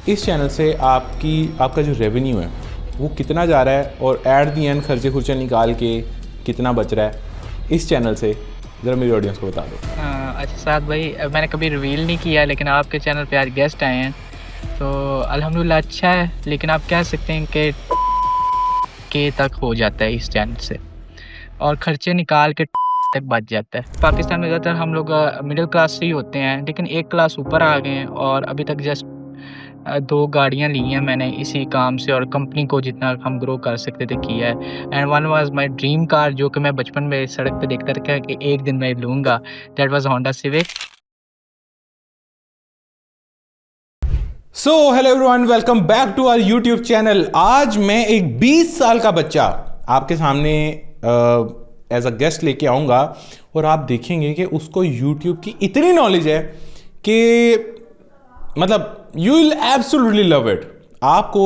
इस चैनल से आपका जो रेवेन्यू है वो कितना जा रहा है और एट दी एंड खर्चे खुर्चे निकाल के कितना बच रहा है इस चैनल से, ज़रा मेरी ऑडियंस को बता दो। अच्छा साद भाई, मैंने कभी रिवील नहीं किया, लेकिन आपके चैनल पे आज गेस्ट आए हैं तो अल्हम्दुलिल्लाह अच्छा है। लेकिन आप कह सकते हैं कि के तक हो जाता है इस चैनल से, और खर्चे निकाल के तक बच जाता है। पाकिस्तान में ज़्यादातर हम लोग मिडिल क्लास से ही होते हैं, लेकिन एक क्लास ऊपर आ गए हैं और अभी तक जस्ट 2 गाड़ियाँ ली हैं मैंने इसी काम से, और कंपनी को जितना हम ग्रो कर सकते थे किया है। And one was my dream car, जो कि मैं बचपन में सड़क पे देखता था कि एक दिन मैं लूँगा, that was Honda Civic. So hello everyone, welcome back to our YouTube channel. आज मैं एक 20 साल का बच्चा आपके सामने एज अ गेस्ट लेके आऊँगा और आप देखेंगे कि उसको यूट्यूब की इतनी नॉलेज है कि मतलब you will absolutely love it. आपको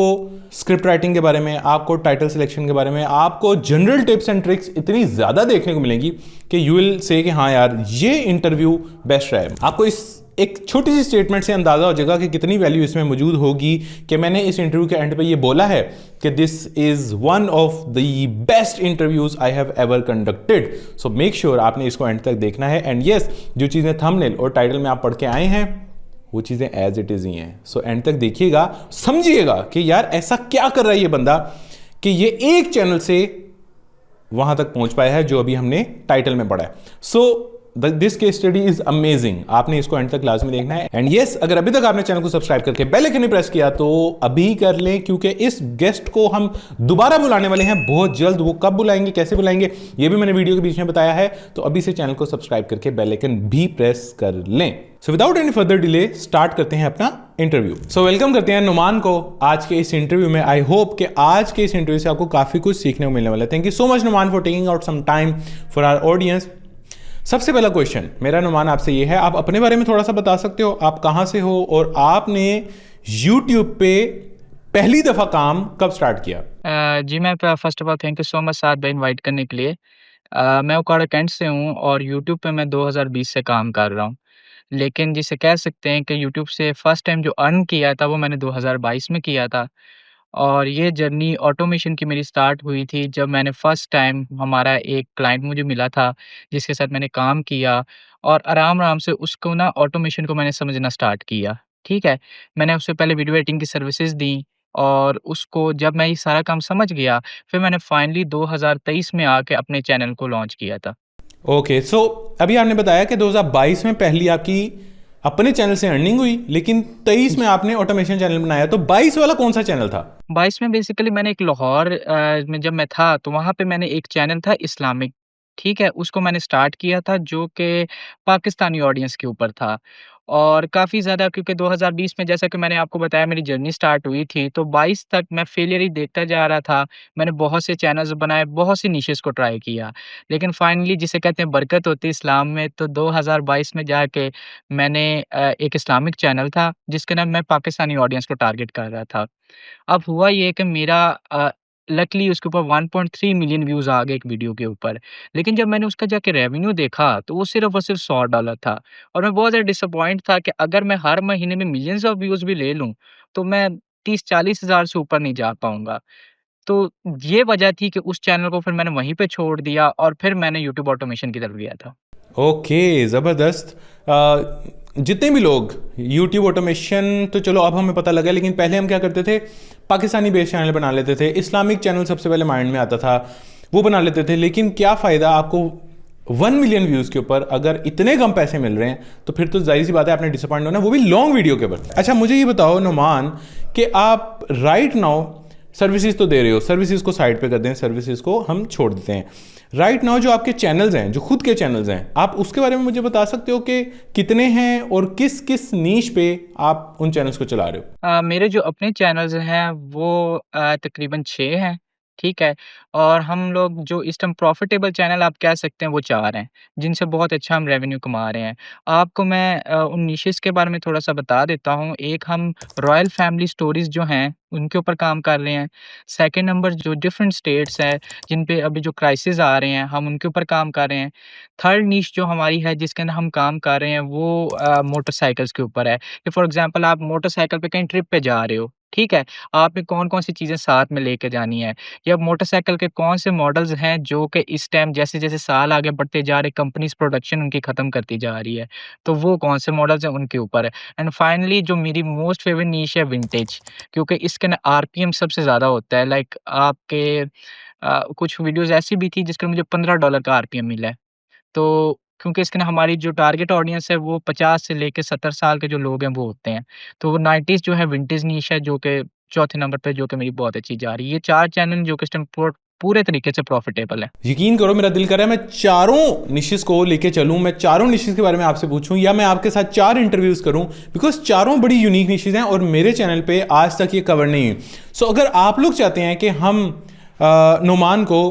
स्क्रिप्ट राइटिंग के बारे में, आपको टाइटल सिलेक्शन के बारे में, आपको जनरल टिप्स एंड ट्रिक्स इतनी ज़्यादा देखने को मिलेंगी कि यू विल से कि हाँ यार ये इंटरव्यू बेस्ट रहा है। आपको इस एक छोटी सी स्टेटमेंट से अंदाजा हो जाएगा कि कितनी वैल्यू इसमें मौजूद होगी कि मैंने इस इंटरव्यू के एंड पे ये बोला है कि this is one of the best interviews I have ever conducted. So make sure आपने इसको एंड तक देखना है। एंड यस, जो चीज़ें थंबनेल और टाइटल में आप पढ़ के आए हैं वो चीज़ें एज इट इज़ ही हैं। सो एंड तक देखिएगा, समझिएगा कि यार ऐसा क्या कर रहा है ये बंदा कि ये एक चैनल से वहां तक पहुंच पाया है जो अभी हमने टाइटल में पढ़ा है। So this case study is amazing, आपने इसको एंड तक लाजमी देखना है। एंड यस, अगर अभी तक आपने चैनल को सब्सक्राइब करके बेल आइकन नहीं प्रेस किया तो अभी कर लें, क्योंकि इस गेस्ट को हम दोबारा बुलाने वाले हैं बहुत जल्द। वो कब बुलाएंगे, कैसे बुलाएंगे, ये भी मैंने वीडियो के बीच में बताया है। तो अभी से चैनल को सब्सक्राइब करके बेल आइकन भी प्रेस कर लें। So without any further delay start करते हैं अपना इंटरव्यू। सो वेलकम करते हैं नुमान को आज के इस इंटरव्यू में। आई होप कि आज के इस इंटरव्यू से आपको काफी कुछ सीखने को मिलने वाला है। Thank you so much Numan for taking out some time for our audience. सबसे पहला क्वेश्चन मेरा नुमान आपसे ये है, आप अपने बारे में थोड़ा सा बता सकते हो, आप कहाँ से हो और आपने यूट्यूब पे पहली दफ़ा काम कब स्टार्ट किया? जी मैं first of all thank you so much Saad भाई इनवाइट करने के लिए। मैं उकाड़ा कैंट से हूँ और यूट्यूब पे मैं 2020 से काम कर रहा हूँ। लेकिन जिसे कह सकते हैं कि यूट्यूब से फर्स्ट टाइम जो अर्न किया था वो मैंने 2022 में किया था। और ये जर्नी ऑटोमेशन की मेरी स्टार्ट हुई थी जब मैंने फर्स्ट टाइम, हमारा एक क्लाइंट मुझे मिला था जिसके साथ मैंने काम किया, और आराम-आराम से उसको ना ऑटोमेशन को मैंने समझना स्टार्ट किया, ठीक है? मैंने उससे पहले वीडियो एडिटिंग की सर्विसेज़ दी, और उसको जब मैं ये सारा काम समझ गया, फिर मैंने फाइनली 2023 में आके अपने चैनल को लॉन्च किया था। ओके, सो अभी आपने बताया कि 2022 में पहली आपकी अपने चैनल से अर्निंग हुई, लेकिन 23 में आपने ऑटोमेशन चैनल बनाया। तो 22 वाला कौन सा चैनल था? 22 में बेसिकली मैंने एक लाहौर में जब मैं था तो वहाँ पे मैंने एक चैनल था इस्लामिक, ठीक है? उसको मैंने स्टार्ट किया था जो कि पाकिस्तानी ऑडियंस के ऊपर था, और काफ़ी ज़्यादा, क्योंकि 2020 में जैसा कि मैंने आपको बताया मेरी जर्नी स्टार्ट हुई थी, तो 22 तक मैं फेलियर ही देखता जा रहा था। मैंने बहुत से चैनल्स बनाए, बहुत सी निशेज़ को ट्राई किया, लेकिन फाइनली जिसे कहते हैं बरकत होती है इस्लाम में, तो 2022 में जाके मैंने एक इस्लामिक चैनल था जिसके ना मैं पाकिस्तानी ऑडियंस को टारगेट कर रहा था। अब हुआ ये कि मेरा लकीली उसके ऊपर 1.3 मिलियन व्यूज़ आ गए एक वीडियो के ऊपर। लेकिन जब मैंने उसका जाके रेवेन्यू देखा तो वो सिर्फ़ और सिर्फ़ $100 था, और मैं बहुत ज़्यादा डिसअपॉइंट था कि अगर मैं हर महीने में मिलियंस ऑफ व्यूज़ भी ले लूँ, तो मैं 30-40 हज़ार से ऊपर नहीं जा पाऊँगा। तो ये वजह थी कि उस चैनल को फिर मैंने वहीं पे छोड़ दिया और फिर मैंने यूट्यूब ऑटोमेशन की तरफ गया था। ओके, ज़बरदस्त। जितने भी लोग यूट्यूब ऑटोमेशन तो चलो अब हमें पता लगा, लेकिन पहले हम क्या करते थे, पाकिस्तानी बेस्ड चैनल बना लेते थे, इस्लामिक चैनल सबसे पहले माइंड में आता था, वो बना लेते थे। लेकिन क्या फ़ायदा आपको 1 मिलियन व्यूज़ के ऊपर अगर इतने कम पैसे मिल रहे हैं, तो फिर तो जाहिर सी बात है आपने डिसअपॉइंट होना, वो भी लॉन्ग वीडियो के ऊपर। अच्छा, मुझे ये बताओ नुमान कि आप राइट नाउ सर्विसेज तो दे रहे हो, सर्विसेज को साइड पे कर दें, सर्विसेज को हम छोड़ देते हैं। राइट नाउ जो आपके चैनल्स हैं, जो खुद के चैनल्स हैं, आप उसके बारे में मुझे बता सकते हो कि कितने हैं और किस किस नीश पे आप उन चैनल्स को चला रहे हो? मेरे जो अपने चैनल्स हैं वो तकरीबन 6 हैं। ठीक है? और हम लोग जो इस टाइम प्रॉफ़िटेबल चैनल आप कह सकते हैं वो 4 हैं, जिनसे बहुत अच्छा हम रेवेन्यू कमा रहे हैं। आपको मैं उन निशेज़ के बारे में थोड़ा-सा बता देता हूँ। एक हम रॉयल फैमिली स्टोरीज़ जो हैं, उनके ऊपर काम कर रहे हैं। सेकंड नंबर जो डिफरेंट स्टेट्स हैं, जिन पे अभी जो क्राइसिस आ रहे हैं, हम उनके ऊपर काम कर रहे हैं। थर्ड निश जो हमारी है, जिसके अंदर हम काम कर रहे हैं, वो मोटरसाइकिल्स के ऊपर है कि फॉर एग्ज़ाम्पल आप मोटरसाइकिल पे कहीं ट्रिप पे जा रहे हो, ठीक है? आपने कौन-कौन सी चीज़ें साथ में लेके जानी है। या मोटरसाइकिल के कौन से मॉडल्स हैं जो कि इस टाइम जैसे-जैसे साल आगे बढ़ते जा रहे कंपनीज़ प्रोडक्शन उनकी खत्म करती जा रही है। तो वो कौन से मॉडल्स हैं उनके ऊपर है। एंड फाइनली जो मेरी मोस्ट फेवरेट निश है विंटेज क्योंकि इसके ना आरपीएम सबसे ज़्यादा होता है लाइक आपके कुछ वीडियोज़ ऐसी भी थी जिसका मुझे $15 का आरपीएम मिला है। तो क्योंकि इसके ना हमारी जो टारगेट ऑडियंस है वो 50 से लेके 70 साल के जो लोग हैं वो होते हैं। तो वो 90s जो है विंटेज निश है जो कि चौथे नंबर पे जो कि मेरी बहुत अच्छी जा रही है। ये 4 चैनल जो कि इस टाइम पूरे तरीके से प्रॉफ़िटेबल है। यकीन करो मेरा दिल कर रहा है मैं चारों निशेस को लेके चलूं, मैं चारों निशेस के बारे में आपसे पूछूं या मैं आपके साथ 4 इंटरव्यूज करूं, बिकॉज चारों बड़ी यूनिक निशेस हैं और मेरे चैनल पे आज तक ये कवर नहीं हुई। सो अगर आप लोग चाहते हैं कि हम नुमान को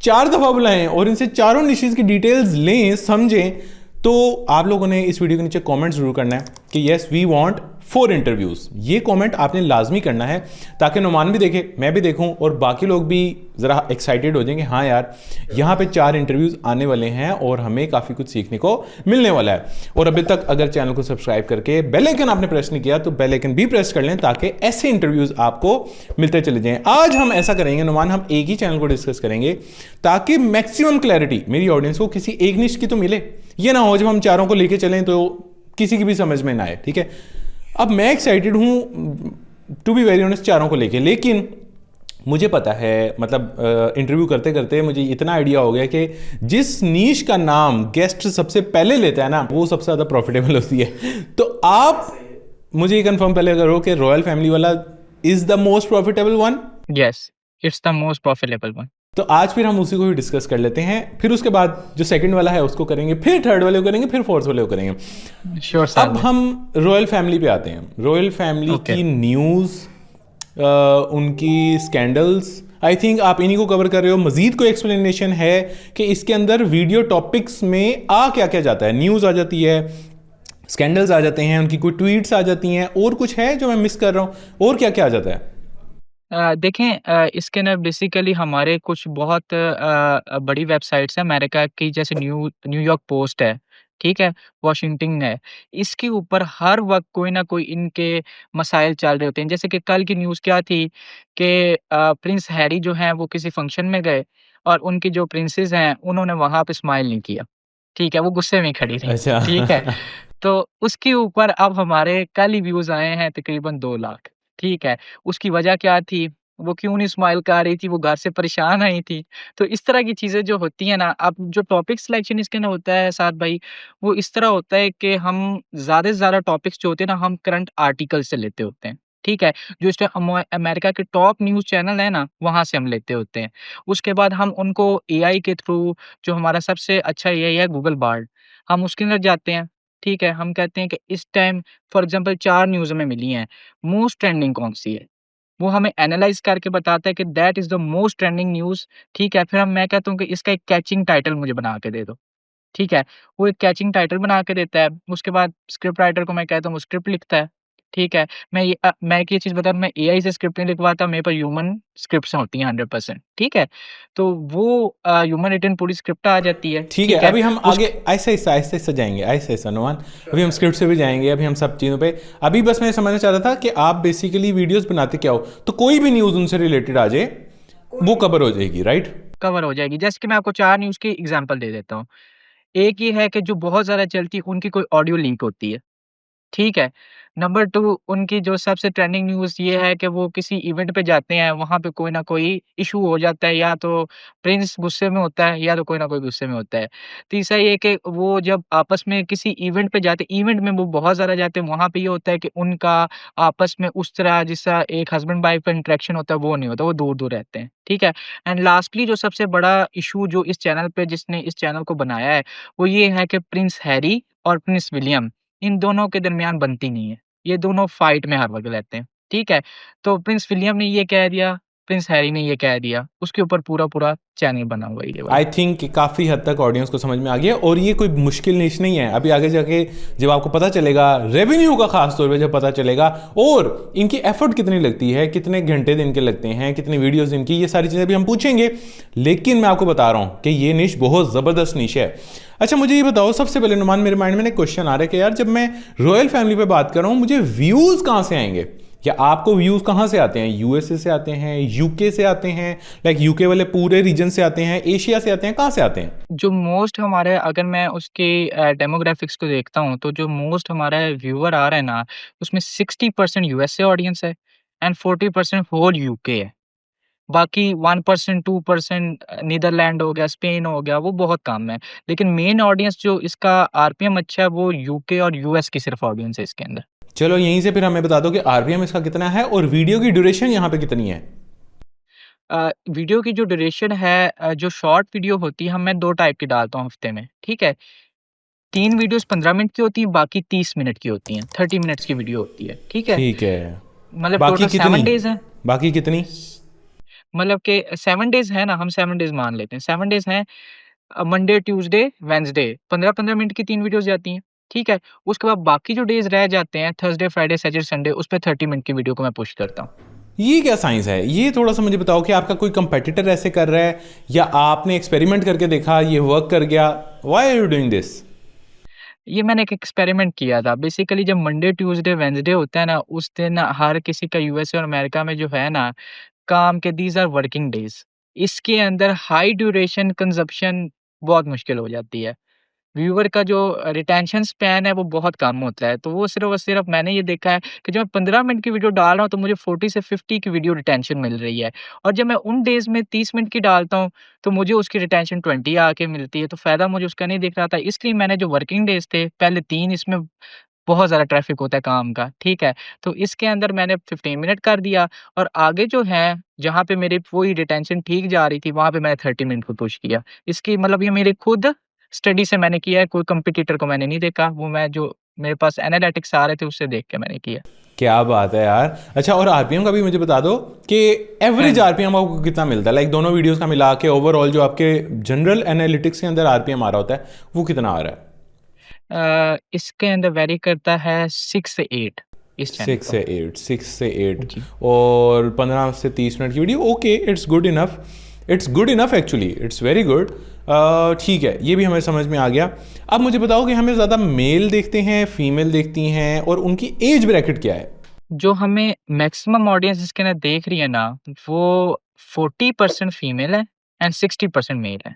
4 दफ़ा बुलाएं और इनसे चारों निशेस की डिटेल्स लें, समझें, तो आप लोगों ने इस वीडियो के नीचे कमेंट जरूर करना है कि यस वी वांट 4 इंटरव्यूज। ये कमेंट आपने लाजमी करना है ताकि नुमान भी देखे, मैं भी देखूं और बाकी लोग भी ज़रा एक्साइटेड हो जाएंगे, हाँ यार यहाँ पे 4 इंटरव्यूज आने वाले हैं और हमें काफ़ी कुछ सीखने को मिलने वाला है। और अभी तक अगर चैनल को सब्सक्राइब करके बेल आइकन आपने प्रेस नहीं किया तो बेल आइकन भी प्रेस कर लें ताकि ऐसे इंटरव्यूज आपको मिलते चले जाएं। आज हम ऐसा करेंगे नुमान, हम एक ही चैनल को डिस्कस करेंगे ताकि मैक्सिमम क्लैरिटी मेरी ऑडियंस को किसी एक निश की तो मिले, ये ना हो जब हम चारों को लेके चलें तो किसी की भी समझ में ना आए। ठीक है, अब मैं एक्साइटेड हूं टू बी वेरी ऑनेस्ट चारों को लेके, लेकिन मुझे पता है मतलब इंटरव्यू करते करते मुझे इतना आइडिया हो गया कि जिस नीश का नाम गेस्ट सबसे पहले लेता है ना वो सबसे ज़्यादा प्रॉफिटेबल होती है। तो आप मुझे ये कंफर्म पहले करो कि रॉयल फैमिली वाला is the most profitable one. Yes, it's the most profitable one. तो आज फिर हम उसी को ही डिस्कस कर लेते हैं, फिर उसके बाद जो सेकंड वाला है उसको करेंगे, फिर थर्ड वाले को करेंगे, फिर फोर्थ वाले को करेंगे। श्योर अब साहब। हम रॉयल फैमिली पे आते हैं। Royal family okay. की न्यूज़, उनकी स्कैंडल्स, आई थिंक आप इन्हीं को कवर कर रहे हो। मजीद कोई एक्सप्लेनेशन है कि इसके अंदर वीडियो टॉपिक्स में आ क्या क्या जाता है? न्यूज़ आ जाती है, स्कैंडल्स आ जाते हैं, उनकी कोई ट्वीट्स आ जाती हैं, और कुछ है जो मैं मिस कर रहा हूँ, और क्या क्या आ जाता है? देखें इसके ना बेसिकली हमारे कुछ बहुत बड़ी वेबसाइट्स हैं अमेरिका की जैसे न्यूयॉर्क पोस्ट है, ठीक है? वॉशिंगटन है। इसके ऊपर हर वक़्त कोई ना कोई इनके मसाइल चल रहे होते हैं। जैसे कि कल की न्यूज़ क्या थी कि प्रिंस हैरी जो हैं वो किसी फंक्शन में गए और उनकी जो प्रिंसेस हैं उन्होंने वहाँ पे स्माइल नहीं किया, ठीक है? वो गुस्से में खड़ी रहीं, अच्छा। ठीक है? तो उसके ऊपर अब हमारे कल ही व्यूज़ आए हैं तकरीबन 2 लाख, ठीक है? उसकी वजह क्या थी? वो क्यों नहीं स्माइल कर रही थी? वो घर से परेशान आई थी। तो इस तरह की चीज़ें जो होती हैं ना, अब जो टॉपिक सिलेक्शन इसके ना होता है साद भाई, वो इस तरह होता है कि हम ज़्यादा से ज़्यादा टॉपिक्स जो होते हैं ना, हम करंट आर्टिकल से लेते होते हैं, ठीक है? जो इस टाइम अमेरिका के टॉप न्यूज़ चैनल है ना, वहाँ से हम लेते होते हैं। उसके बाद हम उनको एआई के थ्रू जो हमारा सबसे अच्छा एआई है गूगल बार्ड, हम उसके अंदर जाते हैं, ठीक है? हम कहते हैं कि इस टाइम फॉर एग्ज़ाम्पल 4 न्यूज़ हमें मिली हैं, मोस्ट ट्रेंडिंग कौन-सी है? वो हमें एनालाइज़ करके बताता है कि that is the most trending news, ठीक है? फिर मैं कहता हूँ कि इसका एक कैचिंग टाइटल मुझे बना के दे दो, ठीक है? वो एक कैचिंग टाइटल बना के देता है, उसके बाद स्क्रिप्ट राइटर को मैं कहता हूँ वो स्क्रिप्ट लिखता है, ठीक है? मैं एक ये चीज़ बताऊँ मैं एआई से स्क्रिप्ट नहीं लिखवाता, मेरे पास ह्यूमन स्क्रिप्ट्स होती हैं 100% ठीक है? तो वो ह्यूमन रिटन पूरी स्क्रिप्ट आ जाती है, ठीक है, ठीक है? अभी हम उस आगे ऐसे ऐसे जाएंगे, ऐसे ऐसे नुमान, अभी हम स्क्रिप्ट से भी जाएंगे, अभी हम सब चीज़ों पे। अभी बस मैं समझना चाह रहा था कि आप बेसिकली वीडियोस बनाते क्या हो, तो कोई भी न्यूज़ उनसे रिलेटेड आ जाए वो कवर हो जाएगी, राइट? कवर हो जाएगी। जैसे कि मैं आपको 4 न्यूज़ की एग्ज़ाम्पल दे देता हूँ। एक ये है कि जो बहुत ज़्यादा चलती है, उनकी कोई ऑडियो लीक होती है। ठीक है। नंबर 2 उनकी जो सबसे ट्रेंडिंग न्यूज़ ये है कि वो किसी इवेंट पे जाते हैं, वहाँ पे कोई ना कोई इश्यू हो जाता है, या तो प्रिंस गुस्से में होता है या तो कोई ना कोई गुस्से में होता है। तीसरा ये कि वो जब आपस में किसी इवेंट पे जाते हैं, इवेंट में वो बहुत ज़्यादा जाते हैं, वहाँ पे ये होता है कि उनका आपस में उस तरह जैसा एक हस्बैंड वाइफ का इंटरेक्शन होता है, वो नहीं होता, वो दूर-दूर रहते हैं। ठीक है? एंड लास्टली जो सबसे बड़ा इश्यू जो इस चैनल पे जिसने इस चैनल को बनाया है, वो ये है कि प्रिंस हैरी और प्रिंस विलियम इन दोनों के दरमियान बनती नहीं है। ये दोनों फाइट में हर वक़्त रहते हैं, ठीक है? तो प्रिंस विलियम ने ये कह दिया, प्रिंस हैरी ने ये कह दिया, उसके ऊपर पूरा चैनल बना हुआ है ये वाला। आई थिंक काफ़ी हद तक ऑडियंस को समझ में आ गया, और ये कोई मुश्किल निश नहीं है। अभी आगे जाके जब आपको पता चलेगा रेवेन्यू का, खास तौर पे जब पता चलेगा, और इनकी एफर्ट कितनी लगती है, कितने घंटे दिन के लगते हैं, कितनी वीडियोस इनकी, ये सारी चीज़ें भी हम पूछेंगे। लेकिन मैं आपको बता रहा हूँ कि ये निश बहुत ज़बरदस्त निश है। अच्छा, मुझे ये बताओ, सबसे पहले नुमान, मेरे माइंड में एक क्वेश्चन आ रहा है कि यार जब मैं रॉयल फैमिली पे बात कर रहा हूँ, मुझे व्यूज़ कहाँ से आएंगे, या आपको व्यूज कहाँ से आते हैं? यूएसए से आते हैं, यूके से आते हैं, लाइक यूके वाले पूरे रीजन से आते हैं, एशिया से आते हैं, कहाँ से आते हैं? जो मोस्ट हमारे, अगर मैं उसके डेमोग्राफिक्स को देखता हूँ, तो जो मोस्ट हमारा व्यूअर आ रहा है ना, उसमें 60% यूएसए ऑडियंस है एंड 40% होल यूके है। बाकी 1% 2% नीदरलैंड हो गया, स्पेन हो गया, वो बहुत कम है। लेकिन मेन ऑडियंस जो इसका आरपीएम अच्छा है, वो यूके और यूएस की सिर्फ ऑडियंस है इसके अंदर। चलो यहीं से फिर हमें बता दो कि आरपीएम इसका कितना है और वीडियो की ड्यूरेशन यहाँ पे कितनी है? वीडियो की जो ड्यूरेशन है, जो शॉर्ट वीडियो होती है, मैं 2 टाइप की डालता हूँ हफ्ते में, ठीक है? 3 वीडियोज़ 15 मिनट की होती हैं, बाकी 30 मिनट की होती हैं, 30 मिनट्स की वीडियो होती है, ठीक है? ठीक है। मतलब बाकी टोटल कितनी? 7 डेज़ हैं। बाकी कितनी? मतलब कि 7 डेज़ है ना, हम 7 डेज़ मान लेते हैं। 7 डेज़ हैं, मंडे, ट्यूसडे, वेडनेसडे, 15-15 मिनट की 3 वीडियोज़ जाती हैं, ठीक है? उसके बाद बाकी जो डेज़ रह जाते हैं, थर्सडे, फ्राइडे, सैटरडे, संडे, उस पे 30 मिनट की वीडियो को मैं पुश करता हूँ। ये क्या साइंस है? ये थोड़ा सा मुझे बताओ कि आपका कोई कंपेटिटर ऐसे कर रहा है, या आपने एक्सपेरिमेंट करके देखा, ये वर्क कर गया? Why are you doing this? ये मैंने एक एक्सपेरिमेंट किया था। बेसिकली जब मंडे, ट्यूसडे, वेडनेसडे होता है ना, उस दिन हर किसी का यूएसए और अमेरिका में जो है ना, काम के दीज़ आर वर्किंग डेज़। इसके अंदर हाई ड्यूरेशन कंज़प्शन बहुत मुश्किल हो जाती है। व्यूअर का जो रिटेंशन स्पैन है, वो बहुत कम होता है। तो वो सिर्फ़ और सिर्फ़ मैंने ये देखा है कि जब मैं 15 मिनट की वीडियो डाल रहा हूँ, तो मुझे 40 से 50 की वीडियो रिटेंशन मिल रही है, और जब मैं उन डेज़ में 30 मिनट की डालता हूँ, तो मुझे उसकी रिटेंशन 20 आके मिलती है। तो फ़ायदा मुझे उसका नहीं दिख रहा था। इसलिए मैंने जो वर्किंग डेज़ थे, पहले 3, इसमें बहुत ज़्यादा ट्रैफ़िक होता है काम का, ठीक है? तो इसके अंदर मैंने 15 मिनट कर दिया, और आगे जो है, जहाँ पे मेरी वही रिटेंशन ठीक जा रही थी, वहाँ पे मैंने 30 मिनट को पुश किया। इसकी मतलब ये मेरे खुद स्टडी से मैंने किया है, कोई कॉम्पिटिटर को मैंने नहीं देखा। वो मैं जो मेरे पास एनालिटिक्स आ रहे थे, उससे देख के मैंने किया। क्या बात है यार। अच्छा, और आरपीएम का भी मुझे बता दो कि एवरेज हाँ। आरपीएम आपको कितना मिलता है? लाइक दोनों वीडियोस का मिला के ओवरऑल जो आपके जनरल एनालिटिक्स के अंदर आरपीएम आ रहा होता है, वो कितना आ रहा है? इसके अंदर वेरी करता है 6 से 8 इस चैनल 6 को। से 8, 6 से 8, जी। और 15 से 30 मिनट की video. Okay, it's good enough, it's good enough actually, it's very good. ठीक है, ये भी हमें समझ में आ गया। अब मुझे बताओ कि हमें ज़्यादा मेल देखते हैं, फीमेल देखती हैं, और उनकी एज ब्रैकेट क्या है? जो हमें मैक्सिमम ऑडियंस इसके अंदर देख रही है ना, वो 40% फीमेल है एंड 60% मेल है।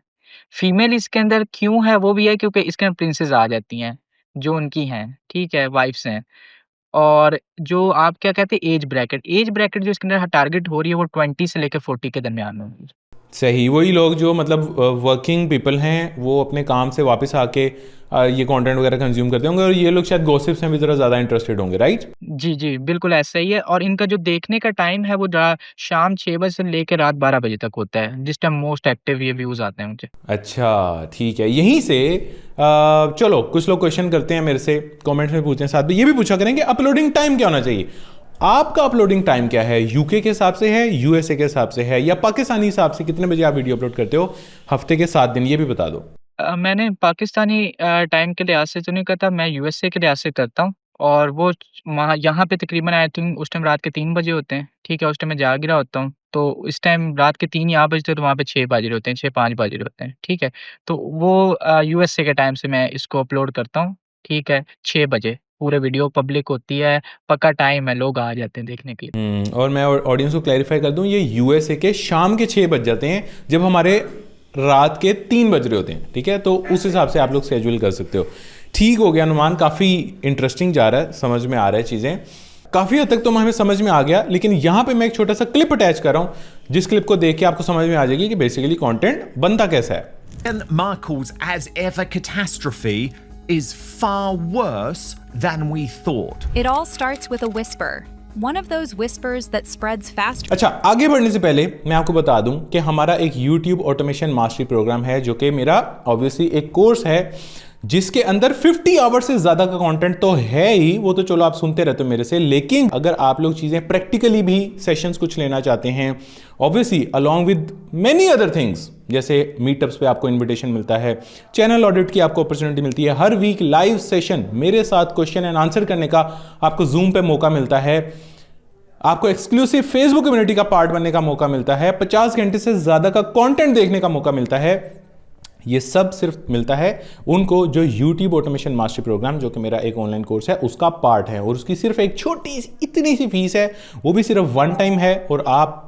फीमेल इसके अंदर क्यों है, वो भी है क्योंकि इसके अंदर प्रिंसेस आ जाती हैं, जो उनकी हैं, ठीक है, वाइफ्स हैं। और जो आप क्या कहते हैं, एज ब्रैकेट जो इसके अंदर टारगेट हो रही है, वो 20 से लेके 40 के दरमियान में होगी। सही, वही लोग जो मतलब वर्किंग पीपल हैं, वो अपने काम से वापस आके ये कंटेंट वगैरह कंज्यूम करते होंगे, और ये लोग शायद गॉसिप्स में भी ज़रा ज़्यादा इंटरेस्टेड होंगे, राइट? जी, जी, बिल्कुल ऐसा ही है, और इनका जो देखने का टाइम है, वो शाम 6 बजे से लेके रात 12 बजे तक होता है, जिस टाइम मोस्ट एक्टिव ये व्यूज़ आते हैं मुझे। अच्छा, ठीक है। यहीं से चलो कुछ लोग क्वेश्चन करते हैं मेरे से, कमेंट्स में पूछते हैं, साथ में ये भी पूछा करेंगे अपलोडिंग टाइम क्या होना चाहिए। आपका अपलोडिंग टाइम क्या है? यूके के हिसाब से है, यूएसए के हिसाब से है, या पाकिस्तानी हिसाब से कितने बजे आप वीडियो अपलोड करते हो? हफ्ते के 7 दिन, ये भी बता दो। मैंने पाकिस्तानी टाइम के लिहाज से तो नहीं करता, मैं यूएसए के लिहाज से करता हूँ, और वो वहाँ यहाँ पे तकरीबन आई थिंक उस टाइम रात के 3 बजे होते हैं, ठीक है? उस टाइम मैं जाग रहा होता हूँ, तो इस टाइम रात के 3 यहाँ बजते हैं, तो वहाँ पे 6 बज रहे होते हैं, 6-5 बज रहे होते हैं, ठीक है? तो वो यूएसए के टाइम से मैं इसको अपलोड करता हूँ, ठीक है? 6 बजे पूरे वीडियो पब्लिक होती है, पक्का टाइम है, लोग आ जाते हैं देखने के लिए। और मैं ऑडियंस को क्लैरिफाई कर दूं, ये यूएसए के शाम के 6 बज जाते हैं, जब हमारे रात के 3 बज रहे होते हैं, ठीक है? तो उस हिसाब से आप लोग शेड्यूल कर सकते हो। ठीक हो गया अनुमान, काफ़ी इंटरेस्टिंग जा रहा है, समझ में आ रहा है चीज़ें, काफ़ी हद तक तो हमें समझ में आ गया। लेकिन यहाँ पे मैं एक छोटा सा क्लिप अटैच कर रहा हूँ, जिस क्लिप को देख के आपको समझ में आ जाएगी कि बेसिकली कंटेंट बनता कैसा है। And Markle's as ever catastrophe is far worse than we thought. It all starts with a whisper. One of those whispers that spreads faster. अच्छा, आगे बढ़ने से पहले मैं आपको बता दूं कि हमारा एक YouTube ऑटोमेशन मास्टरी प्रोग्राम है, जो कि मेरा ऑब्वियसली एक कोर्स है, जिसके अंदर 50 आवर्स से ज्यादा का कंटेंट तो है ही, वो तो चलो आप सुनते रहते हो मेरे से, लेकिन अगर आप लोग चीजें प्रैक्टिकली भी सेशंस कुछ लेना चाहते हैं, obviously along with many other things, जैसे मीटअप्स पे आपको इनविटेशन मिलता है, चैनल ऑडिट की आपको अपॉर्चुनिटी मिलती है, हर वीक लाइव सेशन मेरे साथ क्वेश्चन एंड आंसर करने का आपको जूम पे मौका मिलता है, आपको एक्सक्लूसिव फेसबुक कम्युनिटी का पार्ट बनने का मौका मिलता है, 50 घंटे से ज्यादा का कंटेंट देखने का मौका मिलता है। ये सब सिर्फ मिलता है उनको जो YouTube ऑटोमेशन मास्टर प्रोग्राम, जो कि मेरा एक ऑनलाइन कोर्स है, उसका पार्ट है, और उसकी सिर्फ एक छोटी सी इतनी सी फीस है, वो भी सिर्फ वन टाइम है, और आप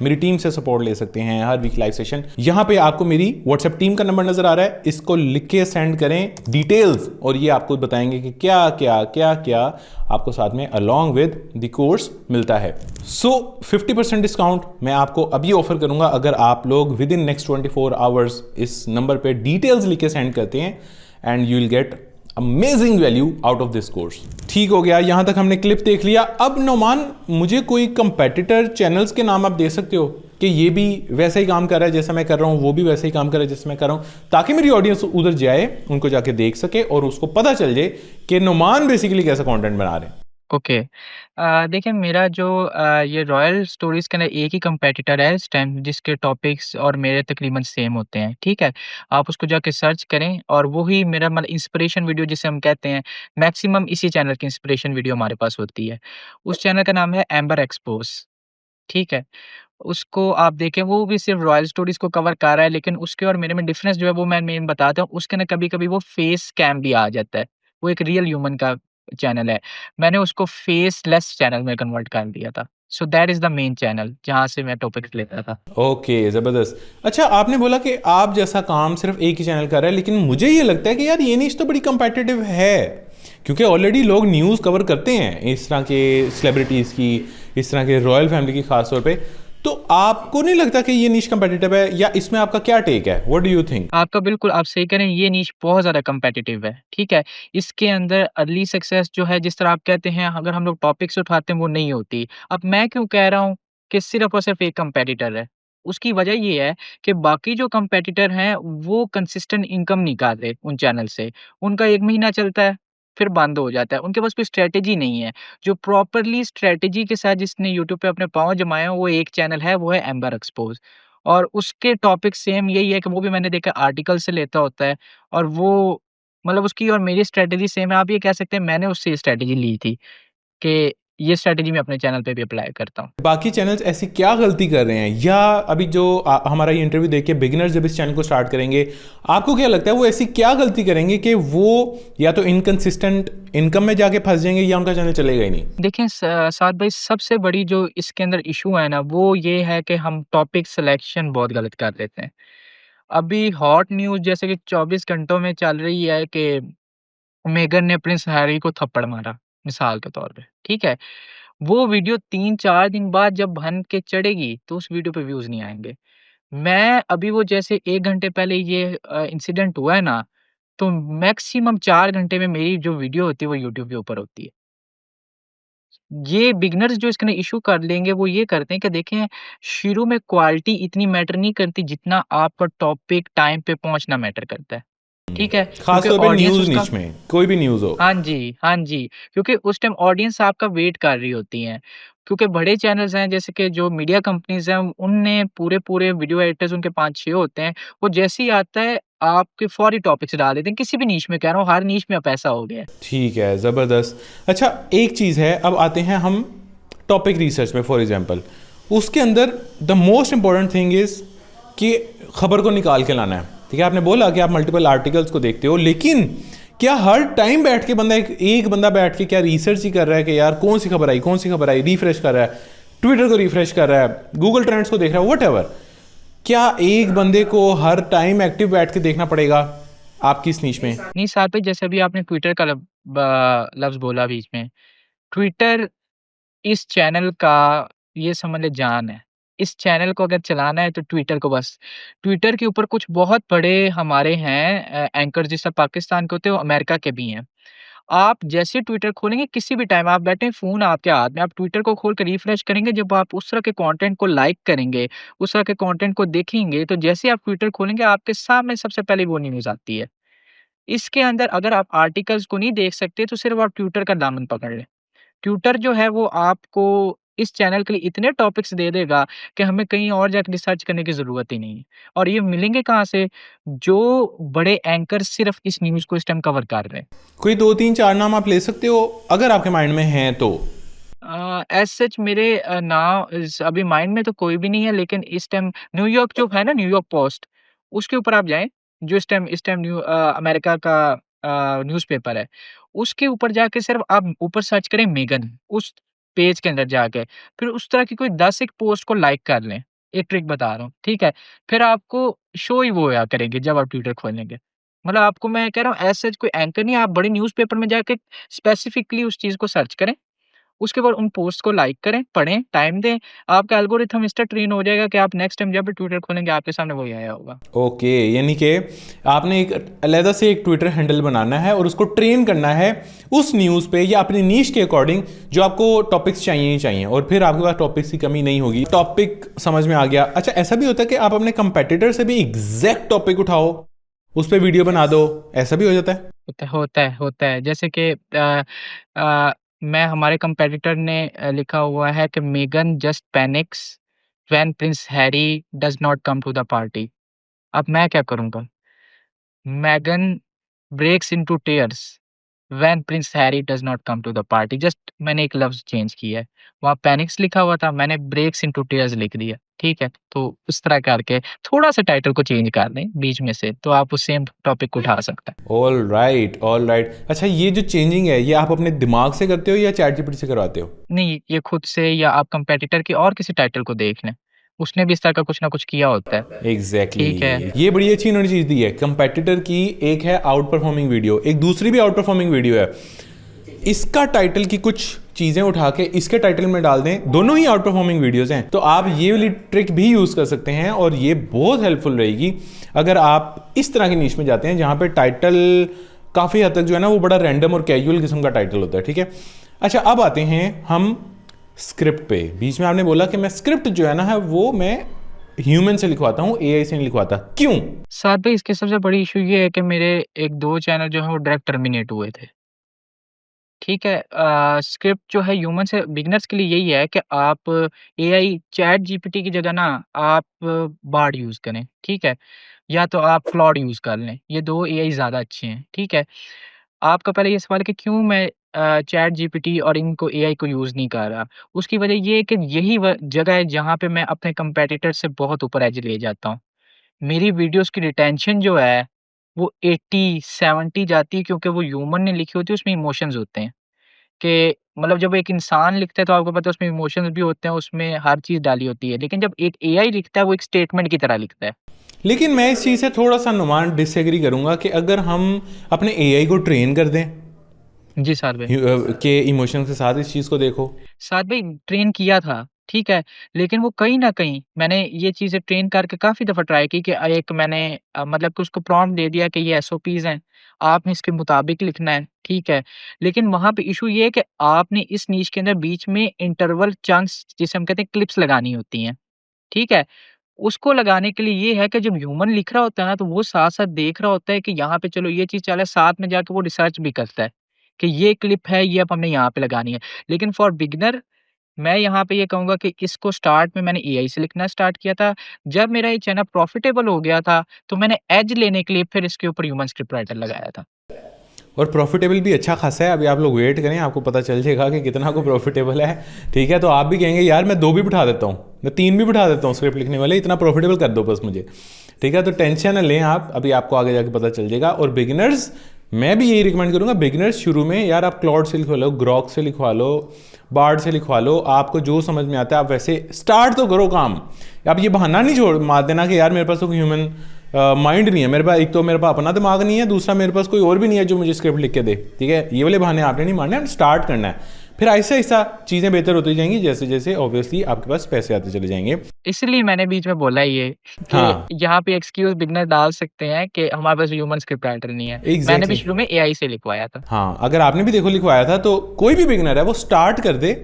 मेरी टीम से सपोर्ट ले सकते हैं हर वीक लाइव सेशन। यहां पे आपको मेरी व्हाट्सएप टीम का नंबर नजर आ रहा है, इसको लिख के सेंड करें डिटेल्स, और ये आपको बताएंगे कि क्या क्या क्या क्या आपको साथ में अलोंग विद द कोर्स मिलता है। सो 50% डिस्काउंट मैं आपको अभी ऑफर करूंगा अगर आप लोग विद इन नेक्स्ट 24 आवर्स इस नंबर पे डिटेल्स लिख के सेंड करते हैं, and you will get amazing value out of this course. ठीक हो गया, यहां तक हमने क्लिप देख लिया। अब नोमान, मुझे कोई कंपेटिटर चैनल्स के नाम आप दे सकते हो कि ये भी वैसा ही काम कर रहा है जैसा मैं कर रहा हूं, वो भी वैसा ही काम कर रहा है जैसे मैं कर रहा हूं, ताकि मेरी ऑडियंस उधर जाए, उनको जाके देख सके और उसको पता चल जाए कि नोमान बेसिकली कैसा कंटेंट बना रहे हैं। ओके। देखिए, मेरा जो ये रॉयल स्टोरीज़ का ना एक ही कंपेटिटर है इस टाइम, जिसके टॉपिक्स और मेरे तकरीबन सेम होते हैं, ठीक है? आप उसको जाके सर्च करें, और वो ही मेरा मतलब इंस्पिरेशन वीडियो जिसे हम कहते हैं, मैक्सिमम इसी चैनल की इंस्पिरेशन वीडियो हमारे पास होती है। उस चैनल का नाम है एम्बर एक्सपोज़, ठीक है? उसको आप देखें, वो भी सिर्फ़ रॉयल स्टोरीज़ को कवर कर रहा है, लेकिन उसके और मेरे में डिफ़रेंस जो है वो मैं मेन बताता हूँ। उसके ना कभी-कभी वो फेस कैम भी आ जाता है। वो एक रियल ह्यूमन का चैनल है। मैंने उसको फेसलेस चैनल में कन्वर्ट कर दिया था। So that is the main channel जहाँ से मैं टॉपिक्स लेता था। ओके, जबरदस्त। अच्छा, आपने बोला कि आप जैसा काम सिर्फ एक ही चैनल कर रहा है, लेकिन मुझे ये लगता है कि यार ये नीश तो बड़ी कंपेटिटिव है, क्योंकि ऑलरेडी लोग न्यूज़ कवर करते हैं इस तरह के सेलिब्रिटीज़ की, इस तरह के रॉयल फैमिली की खास तौर पे। तो आपको नहीं लगता कि ये नीश कंपेटिटिव है, या इसमें आपका क्या टेक है? What do you think? आपका बिल्कुल आप सही कह रहे हैं, ये नीश बहुत ज़्यादा कॉम्पिटिटिव है, ठीक है? इसके अंदर अर्ली सक्सेस जो है, जिस तरह आप कहते हैं, अगर हम लोग टॉपिक्स उठाते हैं, वो नहीं होती। अब मैं क्यों कह रहा हूँ कि सिर्फ़ और सिर्फ़ एक कॉम्पिटिटर है? उसकी वजह ये है कि बाकी जो कॉम्पिटिटर हैं, वो कंसिस्टेंट इनकम नहीं कर रहे उन चैनल से। उनका 1 महीना चलता है, फिर बंद हो जाता है। उनके पास कोई स्ट्रैटेजी नहीं है। जो प्रॉपरली स्ट्रैटेजी के साथ जिसने यूट्यूब पे अपने पाँव जमाए हैं, वो एक चैनल है, वो है एम्बर एक्सपोज़। और उसके टॉपिक सेम यही है कि वो भी मैंने देखा आर्टिकल से लेता होता है, और वो मतलब उसकी और मेरी स्ट्रैटेजी सेम है। आप ये कह सकते हैं मैंने उससे ये स्ट्रैटेजी ली थी कि ये स्ट्रैटेजी मैं अपने चैनल पे भी अप्लाई करता हूँ। बाकी चैनल्स ऐसी क्या गलती कर रहे हैं, या अभी जो हमारा ये इंटरव्यू देख के बिगिनर्स जब इस चैनल को स्टार्ट करेंगे, आपको क्या लगता है वो ऐसी क्या गलती करेंगे कि वो या तो इनकंसिस्टेंट इनकम में जाके फंस जाएंगे, या उनका चैनल चलेगा ही नहीं? देखें साद भाई, सबसे बड़ी जो इसके अंदर इशू है ना, वो ये है कि हम टॉपिक सिलेक्शन बहुत गलत कर देते हैं। अभी हॉट न्यूज़ जैसे कि 24 घंटों में चल रही है कि मेगन ने प्रिंस हैरी को थप्पड़ मारा, मिसाल के तौर पे, ठीक है? वो वीडियो 3-4 दिन बाद जब बन के चढ़ेगी, तो उस वीडियो पे व्यूज़ नहीं आएँगे। मैं अभी वो जैसे 1 घंटे पहले ये इंसिडेंट हुआ है ना, तो मैक्सिमम 4 घंटे में मेरी जो वीडियो होती है, वो यूट्यूब के ऊपर होती है। ये बिगिनर्स जो इसका ना इश्यू कर लेंगे, वो ये करते हैं कि देखें, शुरू में क्वालिटी इतनी मैटर नहीं करती, जितना आपका टॉपिक टाइम पे पहुँचना मैटर करता है, ठीक है? खास क्योंकि तौर पे ऑडियंस न्यूज़ उसका निच में कोई भी न्यूज़ हो। हाँ जी, हाँ जी। क्योंकि उस टाइम ऑडियंस आपका वेट कर रही होती हैं। क्योंकि बड़े चैनल्स हैं, जैसे कि जो मीडिया कंपनीज़ हैं, उनने पूरे-पूरे वीडियो एडिटर्स उनके 5-6 होते हैं। वो जैसे ही आता है, आपके फौरी टॉपिक्स डाल देते हैं। किसी भी नीश में कह रहा हूँ, हर नीश में अब ऐसा हो गया है। ठीक है, ज़बरदस्त। अच्छा, एक चीज़ है, अब आते हैं हम टॉपिक रिसर्च में। फॉर एग्जांपल, उसके अंदर the most important thing is कि खबर को निकाल के लाना है। ठीक है, आपने बोला कि आप मल्टीपल आर्टिकल्स को देखते हो, लेकिन क्या हर टाइम बैठ के बंदा एक बंदा बैठ के क्या रिसर्च ही कर रहा है कि यार कौन सी खबर आई, कौन सी खबर आई, रिफ्रेश कर रहा है, ट्विटर को रिफ्रेश कर रहा है, गूगल ट्रेंड्स को देख रहा है, वट क्या एक बंदे को हर टाइम एक्टिव बैठ के देखना पड़ेगा आपकी इस नीश में? नहीं, साथ में जैसे अभी आपने ट्विटर का लफ्ज़ बोला बीच में। ट्विटर इस चैनल का ये समझ लें जान है। इस चैनल को अगर चलाना है तो ट्विटर को बस। ट्विटर के ऊपर कुछ बहुत बड़े हमारे हैं एंकर, जिस तरह पाकिस्तान के होते हैं, वो अमेरिका के भी हैं। आप जैसे ट्विटर खोलेंगे, किसी भी टाइम आप बैठे हैं, फ़ोन आपके हाथ में, आप ट्विटर को खोल के रिफ्रेश करेंगे, जब आप उस तरह के कंटेंट को लाइक करेंगे, उस तरह के कंटेंट को देखेंगे, तो जैसे ही आप ट्विटर खोलेंगे, आपके सामने सबसे पहले वो न्यूज़ आती है। इसके अंदर अगर आप आर्टिकल्स को नहीं देख सकते तो सिर्फ आप ट्विटर का दामन पकड़ लें। ट्विटर जो है वो आपको इस चैनल के लिए इतने टॉपिक्स दे देगा कि हमें कहीं और जाके रिसर्च करने की ज़रूरत ही नहीं है। और ये मिलेंगे कहाँ से? जो बड़े एंकर सिर्फ इस न्यूज़ को इस टाइम कवर कर रहे हैं। कोई 2-3-4 नाम आप ले सकते हो अगर आपके माइंड में हैं तो? एज़ सच मेरे नाम अभी माइंड में तो कोई भी नहीं है, लेकिन इस टाइम न्यूयॉर्क जो है ना, न्यूयॉर्क पोस्ट, उसके ऊपर आप जाएँ, जो इस टाइम अमेरिका का न्यूज़पेपर है। उसके ऊपर जाके सिर्फ आप ऊपर सर्च करें मेगन, उस पेज के अंदर जाके, फिर उस तरह की कोई 10 एक पोस्ट को लाइक कर लें। एक ट्रिक बता रहा हूँ, ठीक है? फिर आपको शो ही वो होया करेंगे जब आप ट्विटर खोलेंगे। मतलब आपको मैं कह रहा हूँ एज़ सच कोई एंकर नहीं है, आप बड़े न्यूज़पेपर में जाके स्पेसिफिकली उस चीज़ को सर्च करें। उसके बाद उन पोस्ट को लाइक करें, पढ़ें, टाइम दें, आपका एल्गोरिथम इस तरह ट्रेन हो जाएगा कि आप नेक्स्ट टाइम जब भी ट्विटर खोलेंगे आपके सामने वही आया होगा। ओके, यानी कि आपने एक अलग से एक ट्विटर हैंडल बनाना है और उसको ट्रेन करना है उस न्यूज़ पे या अपनी नीश के अकॉर्डिंग जो आपको टॉपिक्स चाहिए ही चाहिए, और फिर आपके पास टॉपिक्स की कमी नहीं होगी। टॉपिक समझ में आ गया। अच्छा, ऐसा भी होता है कि आप अपने कंपेटिटर से भी एग्जैक्ट टॉपिक उठाओ, उस पर वीडियो बना दो, ऐसा भी हो जाता है? होता है। जैसे कि मैं हमारे कंपेटिटर ने लिखा हुआ है कि मेगन just panics when prince Harry does not come to the party. अब मैं क्या करूँगा? मेगन breaks into tears when prince Harry does not come to the party. Just मैंने एक लफ्ज़ चेंज किया है। वहाँ पैनिक्स लिखा हुआ था, मैंने ब्रेक्स इंटू टीयर्स लिख दिया, ठीक है? तो उस तरह करके थोड़ा-सा टाइटल को चेंज कर दें बीच में से, तो आप उस सेम टॉपिक को उठा सकते हैं। All right, all right. अच्छा, ये जो चेंजिंग है ये आप अपने दिमाग से करते हो या चैट जीपीटी से करवाते हो? नहीं, ये खुद से या आप कंपेटिटर के और किसी टाइटल को देख लें, उसने भी इस तरह का कुछ ना कुछ किया होता है। एग्जैक्टली ठीक है। ये बड़ी अच्छी इन्होंने चीज़ दी है। कंपेटिटर की एक है आउट परफॉर्मिंग वीडियो, एक दूसरी भी आउट परफॉर्मिंग वीडियो है। इसका टाइटल की कुछ चीज़ें उठा के इसके टाइटल में डाल दें, दोनों ही आउट परफॉर्मिंग वीडियोज़ हैं, तो आप ये वाली ट्रिक भी यूज़ कर सकते हैं और ये बहुत हेल्पफुल रहेगी अगर आप इस तरह की नीश में जाते हैं जहाँ पे टाइटल काफ़ी हद तक जो है ना वो बड़ा रैंडम और कैजुअल किस्म का टाइटल होता है, ठीक है? अच्छा, अब आते हैं हम स्क्रिप्ट पे। बीच में आपने बोला कि मैं स्क्रिप्ट जो है ना है वो मैं ह्यूमन से लिखवाता हूँ, एआई से नहीं लिखवाता, क्यों? साथ में इसके सबसे बड़ी इशू ये है कि मेरे 1-2 चैनल जो हैं वो डायरेक्ट टर्मिनेट हुए थे। ठीक है? स्क्रिप्ट जो है ह्यूमन से बिगिनर्स के लिए यही है कि आप एआई चैट जीपीटी की जगह ना आप बार्ड यूज़ करें, ठीक है? या तो आप क्लॉड यूज़ कर लें, ये 2 एआई ज़्यादा अच्छे हैं, ठीक है? आपका पहले ये सवाल है कि क्यों मैं चैट जीपीटी और इनको एआई को यूज़ नहीं कर रहा? उसकी वजह ये है कि यही जगह है जहाँ पे मैं अपने कंपैटिटर से बहुत ऊपर एज ले जाता हूँ। मेरी वीडियोज़ की रिटेंशन जो है, वो 80-70 जाती है क्योंकि वो ह्यूमन ने लिखी होती है, उसमें इमोशंस होते हैं। कि मतलब जब एक इंसान लिखता है तो आपको पता है उसमें इमोशंस भी होते हैं, उसमें हर चीज़ डाली होती है। लेकिन जब एक एआई लिखता है, वो एक स्टेटमेंट की तरह लिखता है। लेकिन मैं इस चीज़ से थोड़ा सा नुमान डिसएग्री करूंगा कि अगर हम अपने एआई को ट्रेन कर दें जी साद भाई। के इमोशन के साथ इस चीज़ को देखो। साद भाई ट्रेन किया था, ठीक है? लेकिन वो कहीं न कहीं मैंने ये चीज़ें ट्रेन करके काफ़ी दफ़ा ट्राई की कि एक मैंने मतलब कि उसको प्रॉम्प्ट दे दिया कि ये एसओपीज़ हैं, आपने इसके मुताबिक लिखना है, ठीक है? लेकिन वहाँ पे इश्यू ये है कि आपने इस नीश के अंदर बीच में इंटरवल चंक्स जिसे हम कहते हैं क्लिप्स लगानी होती हैं, ठीक है? उसको लगाने के लिए ये है कि जब ह्यूमन लिख रहा होता है ना, तो वो साथ-साथ देख रहा होता है कि यहाँ पे चलो ये चीज़ चल रहा है, साथ में जाके वो रिसर्च भी करता है, कि ये क्लिप है, ये अब हमने यहाँ पे लगानी है। लेकिन फॉर बिगिनर मैं यहाँ पे ये कहूँगा कि इसको स्टार्ट में मैंने एआई से लिखना स्टार्ट किया था। जब मेरा ये चैनल प्रॉफ़िटेबल हो गया था, तो मैंने एज लेने के लिए फिर इसके ऊपर ह्यूमन स्क्रिप्ट राइटर लगाया था। और प्रॉफिटेबल भी अच्छा खासा है। अभी आप लोग वेट करें, आपको पता चल जाएगा कि कितना को प्रॉफिटेबल है, ठीक है? तो आप भी कहेंगे यार मैं 2 भी बिठा देता हूँ, मैं 3 भी बिठा देता हूँ स्क्रिप्ट लिखने वाले, इतना प्रॉफिटेबल कर दो बस मुझे, ठीक है? तो टेंशन न लें आप, अभी आपको आगे जाके पता चल जाएगा। और बिगिनर्स मैं भी यही रिकमेंड करूँगा, बिगिनर्स शुरू में यार आप क्लॉड से लिखवा लो, ग्रॉक से लिखवा लो, बार्ड से लिखवा लो, आपको जो समझ में आता है आप वैसे स्टार्ट तो करो काम। आप ये बहाना नहीं छोड़ मार देना कि यार मेरे पास तो ह्यूमन माइंड नहीं है, मेरे पास एक तो मेरे पास अपना दिमाग नहीं है, दूसरा मेरे पास कोई और भी नहीं है जो मुझे स्क्रिप्ट लिख के दे, ठीक है? ये वाले बहाने आपने नहीं मारने, स्टार्ट करना है। फिर ऐसा ऐसा चीज़ें बेहतर होती जाएंगी जैसे जैसे ऑब्वियसली आपके पास पैसे आते चले जाएंगे। इसलिए मैंने बीच में बोला ये कि हाँ। यहाँ पे एक्सक्यूज़ बिगिनर डाल सकते हैं कि हमारे पास ह्यूमन स्क्रिप्ट राइटर नहीं है। मैंने भी Exactly. शुरू में एआई से लिखवाया था। हाँ, अगर आपने भी देखो लिखवाया था तो कोई भी बिगिनर है वो स्टार्ट कर दे,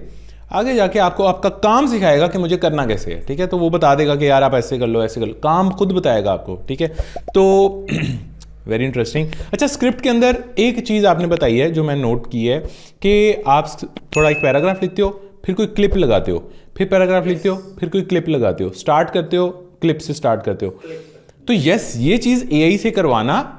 आगे जाके आपको आपका काम सिखाएगा कि मुझे करना कैसे है, ठीक है? तो वो बता देगा कि यार आप ऐसे कर लो, ऐसे कर लो, काम खुद बताएगा आपको, ठीक है? तो वेरी इंटरेस्टिंग। अच्छा, स्क्रिप्ट के अंदर एक चीज़ आपने बताई है जो मैं नोट की है कि आप थोड़ा एक पैराग्राफ लिखते हो, फिर कोई क्लिप लगाते हो, फिर पैराग्राफ लिखते हो, फिर कोई क्लिप लगाते हो, स्टार्ट करते हो, क्लिप से स्टार्ट करते हो। तो यस, ये चीज़ एआई से करवाना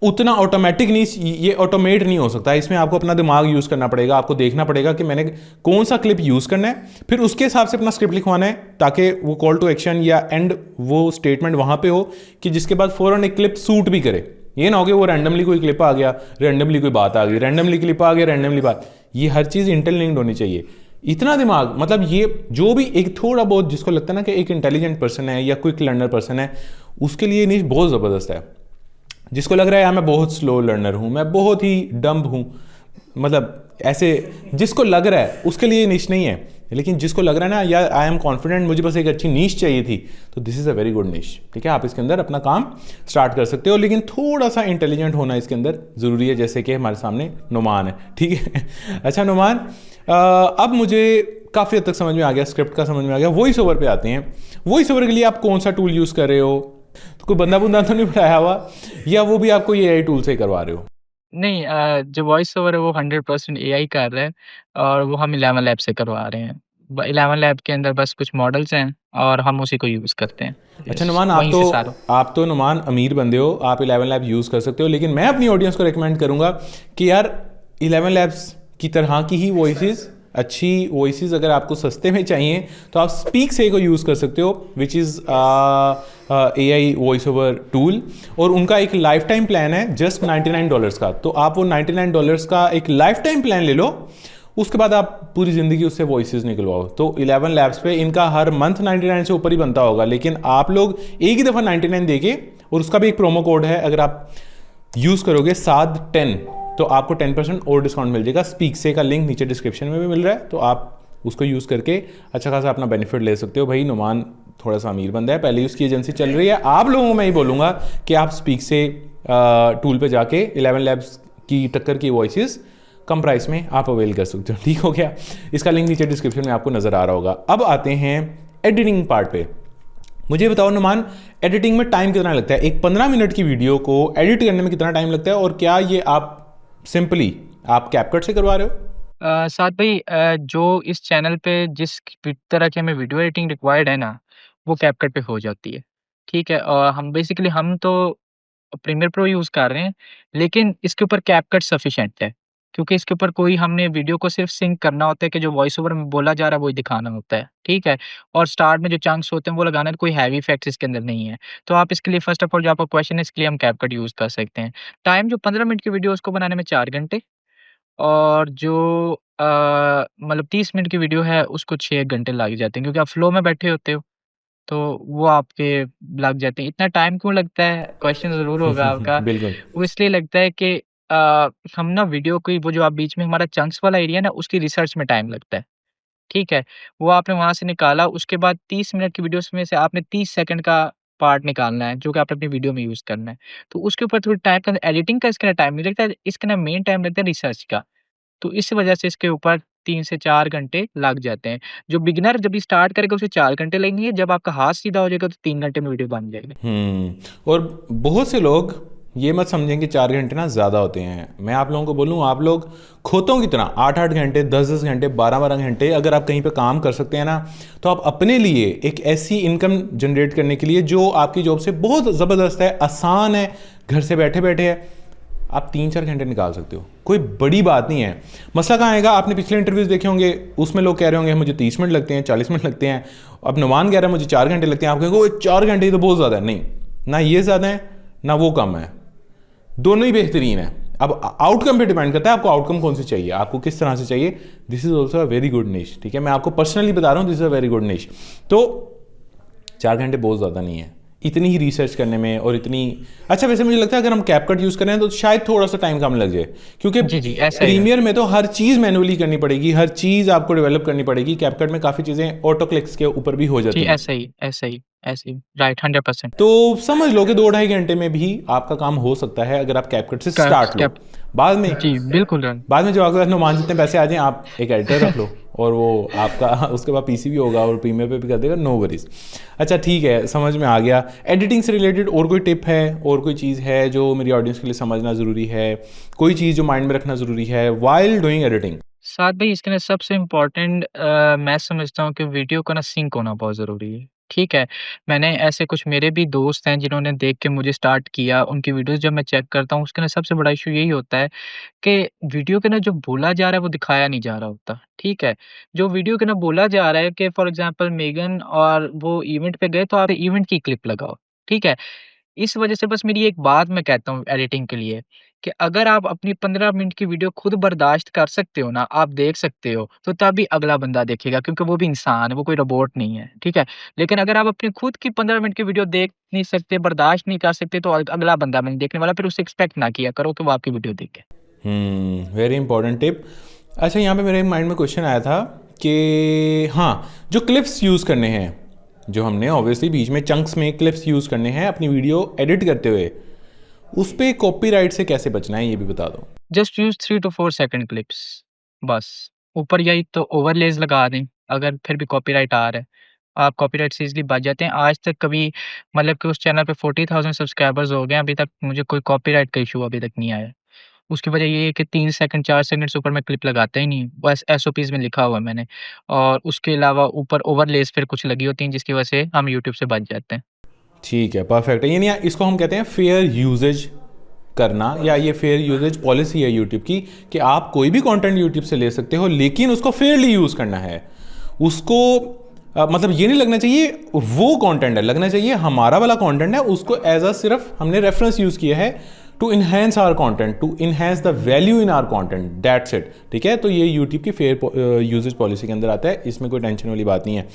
उतना ऑटोमेटिक नहीं, ये ऑटोमेट नहीं हो सकता। इसमें आपको अपना दिमाग यूज़ करना पड़ेगा, आपको देखना पड़ेगा कि मैंने कौन सा क्लिप यूज़ करना है, फिर उसके हिसाब से अपना स्क्रिप्ट लिखवाना है ताकि वो कॉल टू एक्शन या एंड वो स्टेटमेंट वहाँ पे हो कि जिसके बाद फ़ौरन एक क्लिप सूट भी करे। ये ना हो कि वो रैंडमली कोई क्लिप आ गया, रैंडमली कोई बात आ गई, रैंडमली क्लिप आ गया, रैंडमली बात। ये हर चीज़ इंटरलिंक्ड होनी चाहिए। इतना दिमाग, मतलब ये जो भी एक थोड़ा बहुत जिसको लगता है ना कि एक इंटेलिजेंट पर्सन है या क्विक लर्नर पर्सन है, उसके लिए निश बहुत ज़बरदस्त है। जिसको लग रहा है यार मैं बहुत स्लो लर्नर हूँ, मैं बहुत ही डम्ब हूँ, मतलब ऐसे जिसको लग रहा है उसके लिए निश नहीं है। लेकिन जिसको लग रहा है ना यार आई एम कॉन्फिडेंट, मुझे बस एक अच्छी नीश चाहिए थी, तो this is a very good niche. ठीक है, आप इसके अंदर अपना काम स्टार्ट कर सकते हो, लेकिन थोड़ा सा इंटेलिजेंट होना इसके अंदर ज़रूरी है, जैसे कि हमारे सामने नुमान है। ठीक है। अच्छा नुमान, अब मुझे काफ़ी हद तक समझ में आ गया, स्क्रिप्ट का समझ में आ गया। वॉइस ओवर पे आते हैं। वॉइस ओवर के लिए आप कौन सा टूल यूज़ कर रहे हो? तो कोई बंदा बुंदा तो नहीं बनाया हुआ, या वो भी आपको ये एआई टूल से करवा रहे हो? नहीं, जो वॉइस ओवर है वो 100% एआई कर रहा है और वो हम 11 लैब से करवा रहे हैं। 11 लैब के अंदर बस कुछ मॉडल्स हैं और हम उसी को यूज़ करते हैं। अच्छा नुमान, वहीं से सारा आप तो नुमान अमीर बंदे हो, आप 11 लैब यूज़ कर सकते हो, लेकिन मैं अपनी ऑडियंस को रिकमेंड करूंगा कि यार 11 लैब्स की तरह की ही वॉइसेस, अच्छी वॉइसेस अगर आपको सस्ते में चाहिए तो आप स्पीक से को यूज़ कर सकते हो, which is AI voice over tool. और उनका एक लाइफ टाइम प्लान है जस्ट $99 का। तो आप वो $99 का एक लाइफ टाइम प्लान ले लो, उसके बाद आप पूरी ज़िंदगी उससे वॉइसेस निकलवाओ। तो 11 लैब्स पे इनका हर मंथ 99 से ऊपर ही बनता होगा, लेकिन आप लोग एक ही दफ़ा 99 देके, और उसका भी एक प्रोमो कोड है, अगर आप यूज़ करोगे SAD10 तो आपको 10% और डिस्काउंट मिल जाएगा। स्पीक से का लिंक नीचे डिस्क्रिप्शन में भी मिल रहा है, तो आप उसको यूज़ करके अच्छा खासा अपना बेनिफिट ले सकते हो। भाई नुमान थोड़ा सा अमीर बंदा है, पहले ही उसकी एजेंसी चल रही है। आप लोगों को मैं ही बोलूँगा कि आप स्पीक से टूल पे जाके 11 लैब्स की टक्कर की वॉइसेस कम प्राइस में आप अवेल कर सकते हो। ठीक हो गया, इसका लिंक नीचे डिस्क्रिप्शन में आपको नज़र आ रहा होगा। अब आते हैं एडिटिंग पार्ट पे। मुझे बताओ नुमान, एडिटिंग में टाइम कितना लगता है? एक 15 मिनट की वीडियो को एडिट करने में कितना टाइम लगता है, और क्या ये आप सिंपली आप कैपकट से करवा रहे हो? साथ भाई, जो इस चैनल पे जिस तरह की हमें वीडियो एडिटिंग रिक्वायर्ड है ना, वो कैपकट पे हो जाती है। ठीक है, और हम तो प्रीमियर प्रो यूज़ कर रहे हैं, लेकिन इसके ऊपर कैपकट सफिशिएंट है, क्योंकि इसके ऊपर कोई हमने वीडियो को सिर्फ सिंक करना होता है कि जो वॉइस ओवर में बोला जा रहा है वही दिखाना होता है। ठीक है, और स्टार्ट में जो चंक्स होते हैं वो लगाना है, कोई हैवी इफेक्ट्स इसके अंदर नहीं है। तो आप इसके लिए फर्स्ट ऑफ ऑल जो आपका क्वेश्चन है, इसके लिए हम कैपकट यूज़ कर सकते हैं। टाइम जो 15 मिनट की वीडियो उसको बनाने में 4 घंटे, और जो मतलब 30 मिनट की वीडियो है उसको 6 घंटे लग जाते हैं, क्योंकि आप फ्लो में बैठे होते हो, तो वो आपके लग जाते हैं। इतना टाइम क्यों लगता है, क्वेश्चन ज़रूर होगा आपका। बिल्कुल। वो इसलिए लगता है कि हम ना वीडियो की वो जो आप बीच में हमारा चंक्स वाला एरिया है ना, उसकी रिसर्च में टाइम लगता है। ठीक है, वो आपने वहाँ से निकाला, उसके बाद 30 मिनट की वीडियोज़ में से आपने 30 सेकंड का पार्ट निकालना है, जो कि आपने अपनी वीडियो में यूज़ करना है। तो उसके ऊपर थोड़ी टाइम का, एडिटिंग का इसके ना टाइम नहीं लगता है, इसका ना मेन टाइम लगता है रिसर्च का। तो इस वजह से इसके ऊपर 3 से 4 घंटे लग जाते हैं। जो बिगिनर जब ये स्टार्ट करेगा उसे 4 घंटे लगेंगे, जब आपका हाथ सीधा हो जाएगा तो 3 घंटे में वीडियो बन जाएगी। और बहुत से लोग ये मत समझें कि 4 घंटे ना ज़्यादा होते हैं। मैं आप लोगों को बोलूँ, आप लोग खोतों की तरह 8-8 घंटे, 10-10 घंटे, 12-12 घंटे अगर आप कहीं पे काम कर सकते हैं ना, तो आप अपने लिए एक ऐसी इनकम जनरेट करने के लिए जो आपकी जॉब से बहुत ज़बरदस्त है, आसान है, घर से बैठे बैठे है, आप 3-4 घंटे निकाल सकते हो। कोई बड़ी बात नहीं है। मसला कहाँ आएगा? आपने पिछले इंटरव्यूज़ देखे होंगे, उसमें लोग कह रहे होंगे मुझे 30 मिनट लगते हैं, 40 मिनट लगते हैं। अब नुमान कह रहा है मुझे 4 घंटे लगते हैं। आप कहेंगे 4 घंटे तो बहुत ज़्यादा है। नहीं, ना ये ज़्यादा है ना वो कम है, दोनों ही बेहतरीन है। अब आउटकम पे डिपेंड करता है आपको आउटकम कौन सी चाहिए, आपको किस तरह से चाहिए। This is also a very good निश। ठीक है, मैं आपको पर्सनली बता रहा हूँ, this is a very good निश। तो 4 घंटे बहुत ज़्यादा नहीं है इतनी ही रिसर्च करने में, और इतनी अच्छा। वैसे मुझे लगता है अगर हम कैपकट यूज़ करें तो शायद थोड़ा सा टाइम कम लग जाए, क्योंकि जी, ऐसा ही है। प्रीमियर में तो हर चीज़ मैनुअली करनी पड़ेगी, हर चीज़ आपको डेवलप करनी पड़ेगी। कैपकट में काफ़ी चीज़ें ऑटो क्लिक्स के ऊपर भी हो जाती जी, हैं। ऐसा ही ऐसे ही राइट 100%। तो समझ लो कि 2-2.5 घंटे में भी आपका काम हो सकता है अगर आप कैपकट से कैप स्टार्ट लो। कैप बाद में जी, बिल्कुल रन। बाद में जो आपके पास नुमान जितने पैसे आ जाएं, आप एक एडिटर रख लो और वो आपका उसके बाद पीसी भी होगा और प्रीमियर पे भी कर देगा, नो वरीज। अच्छा ठीक है, समझ में आ गया। एडिटिंग से रिलेटेड और कोई टिप है, और कोई चीज़ है जो मेरी ऑडियंस के लिए समझना ज़रूरी है, कोई चीज़ जो माइंड में रखना ज़रूरी है वाइल डूइंग एडिटिंग? साथ भाई इसके अंदर सबसे इम्पोर्टेंट मैं समझता हूँ कि वीडियो का ना सिंक होना बहुत ज़रूरी है, ठीक है? मैंने ऐसे कुछ मेरे भी दोस्त हैं जिन्होंने देख के मुझे स्टार्ट किया, उनकी वीडियोज़ जब मैं चेक करता हूँ उसके अंदर सबसे बड़ा इश्यू यही होता है कि वीडियो के अंदर जो बोला जा रहा है वो दिखाया नहीं जा रहा होता, ठीक है? जो वीडियो के अंदर बोला जा रहा है कि फॉर एग्ज़ाम्पल मेगन और वो इवेंट पे गए तो आप इवेंट की क्लिप लगाओ, ठीक है? इस वजह से बस मेरी एक बात मैं कहता हूँ एडिटिंग के लिए कि अगर आप अपनी 15 मिनट की वीडियो खुद बर्दाश्त कर सकते हो ना, आप देख सकते हो, तो तभी अगला बंदा देखेगा क्योंकि वो भी इंसान है, वो कोई रोबोट नहीं है, ठीक है? लेकिन अगर आप अपनी खुद की 15 मिनट की वीडियो देख नहीं सकते, बर्दाश्त नहीं कर सकते, तो अगला बंदा नहीं देखने वाला, फिर उससे एक्सपेक्ट ना किया करो कि वो आपकी वीडियो देखे। Very important tip. अच्छा, यहाँ पे मेरे माइंड में क्वेश्चन आया था कि हाँ, जो क्लिप्स यूज़ करने हैं, जो हमने ऑब्वियसली बीच में चंक्स में क्लिप्स यूज़ करने हैं अपनी वीडियो एडिट करते हुए, उस पे कॉपीराइट से कैसे बचना है ये भी बता दो। Just use 3 to 4 second clips बस। ऊपर या तो ओवरलेज़ लगा दें, अगर फिर भी कॉपीराइट आ रहा है, आप कॉपीराइट से ईज़िली बच जाते हैं। आज तक कभी मतलब कि उस चैनल पे 40,000 सब्सक्राइबर्स हो गए हैं, अभी तक मुझे कोई कॉपीराइट का इश्यू अभी तक नहीं आया। उसकी वजह ये है कि 3 सेकंड 4 सेकंड से ऊपर मैं क्लिप लगाता ही नहीं, बस एसओपीज़ में लिखा हुआ है मैंने, और उसके अलावा ऊपर ओवरलेज़ फिर कुछ लगी होती हैं जिसकी वजह से हम यूट्यूब से बच जाते हैं। ठीक है, परफेक्ट है। यानी इसको हम कहते हैं फेयर यूजेज करना, या ये फेयर यूजेज पॉलिसी है यूट्यूब की कि आप कोई भी कंटेंट यूट्यूब से ले सकते हो लेकिन उसको फेयरली यूज़ करना है। उसको मतलब ये नहीं लगना चाहिए वो कंटेंट है, लगना चाहिए हमारा वाला कंटेंट है, उसको एज अ सिर्फ हमने रेफरेंस यूज़ किया है to enhance our content, to enhance the value in our content, that's it. ठीक है, तो ये यूट्यूब की फेयर यूजेज पॉलिसी के अंदर आता है, इसमें कोई टेंशन वाली बात नहीं है।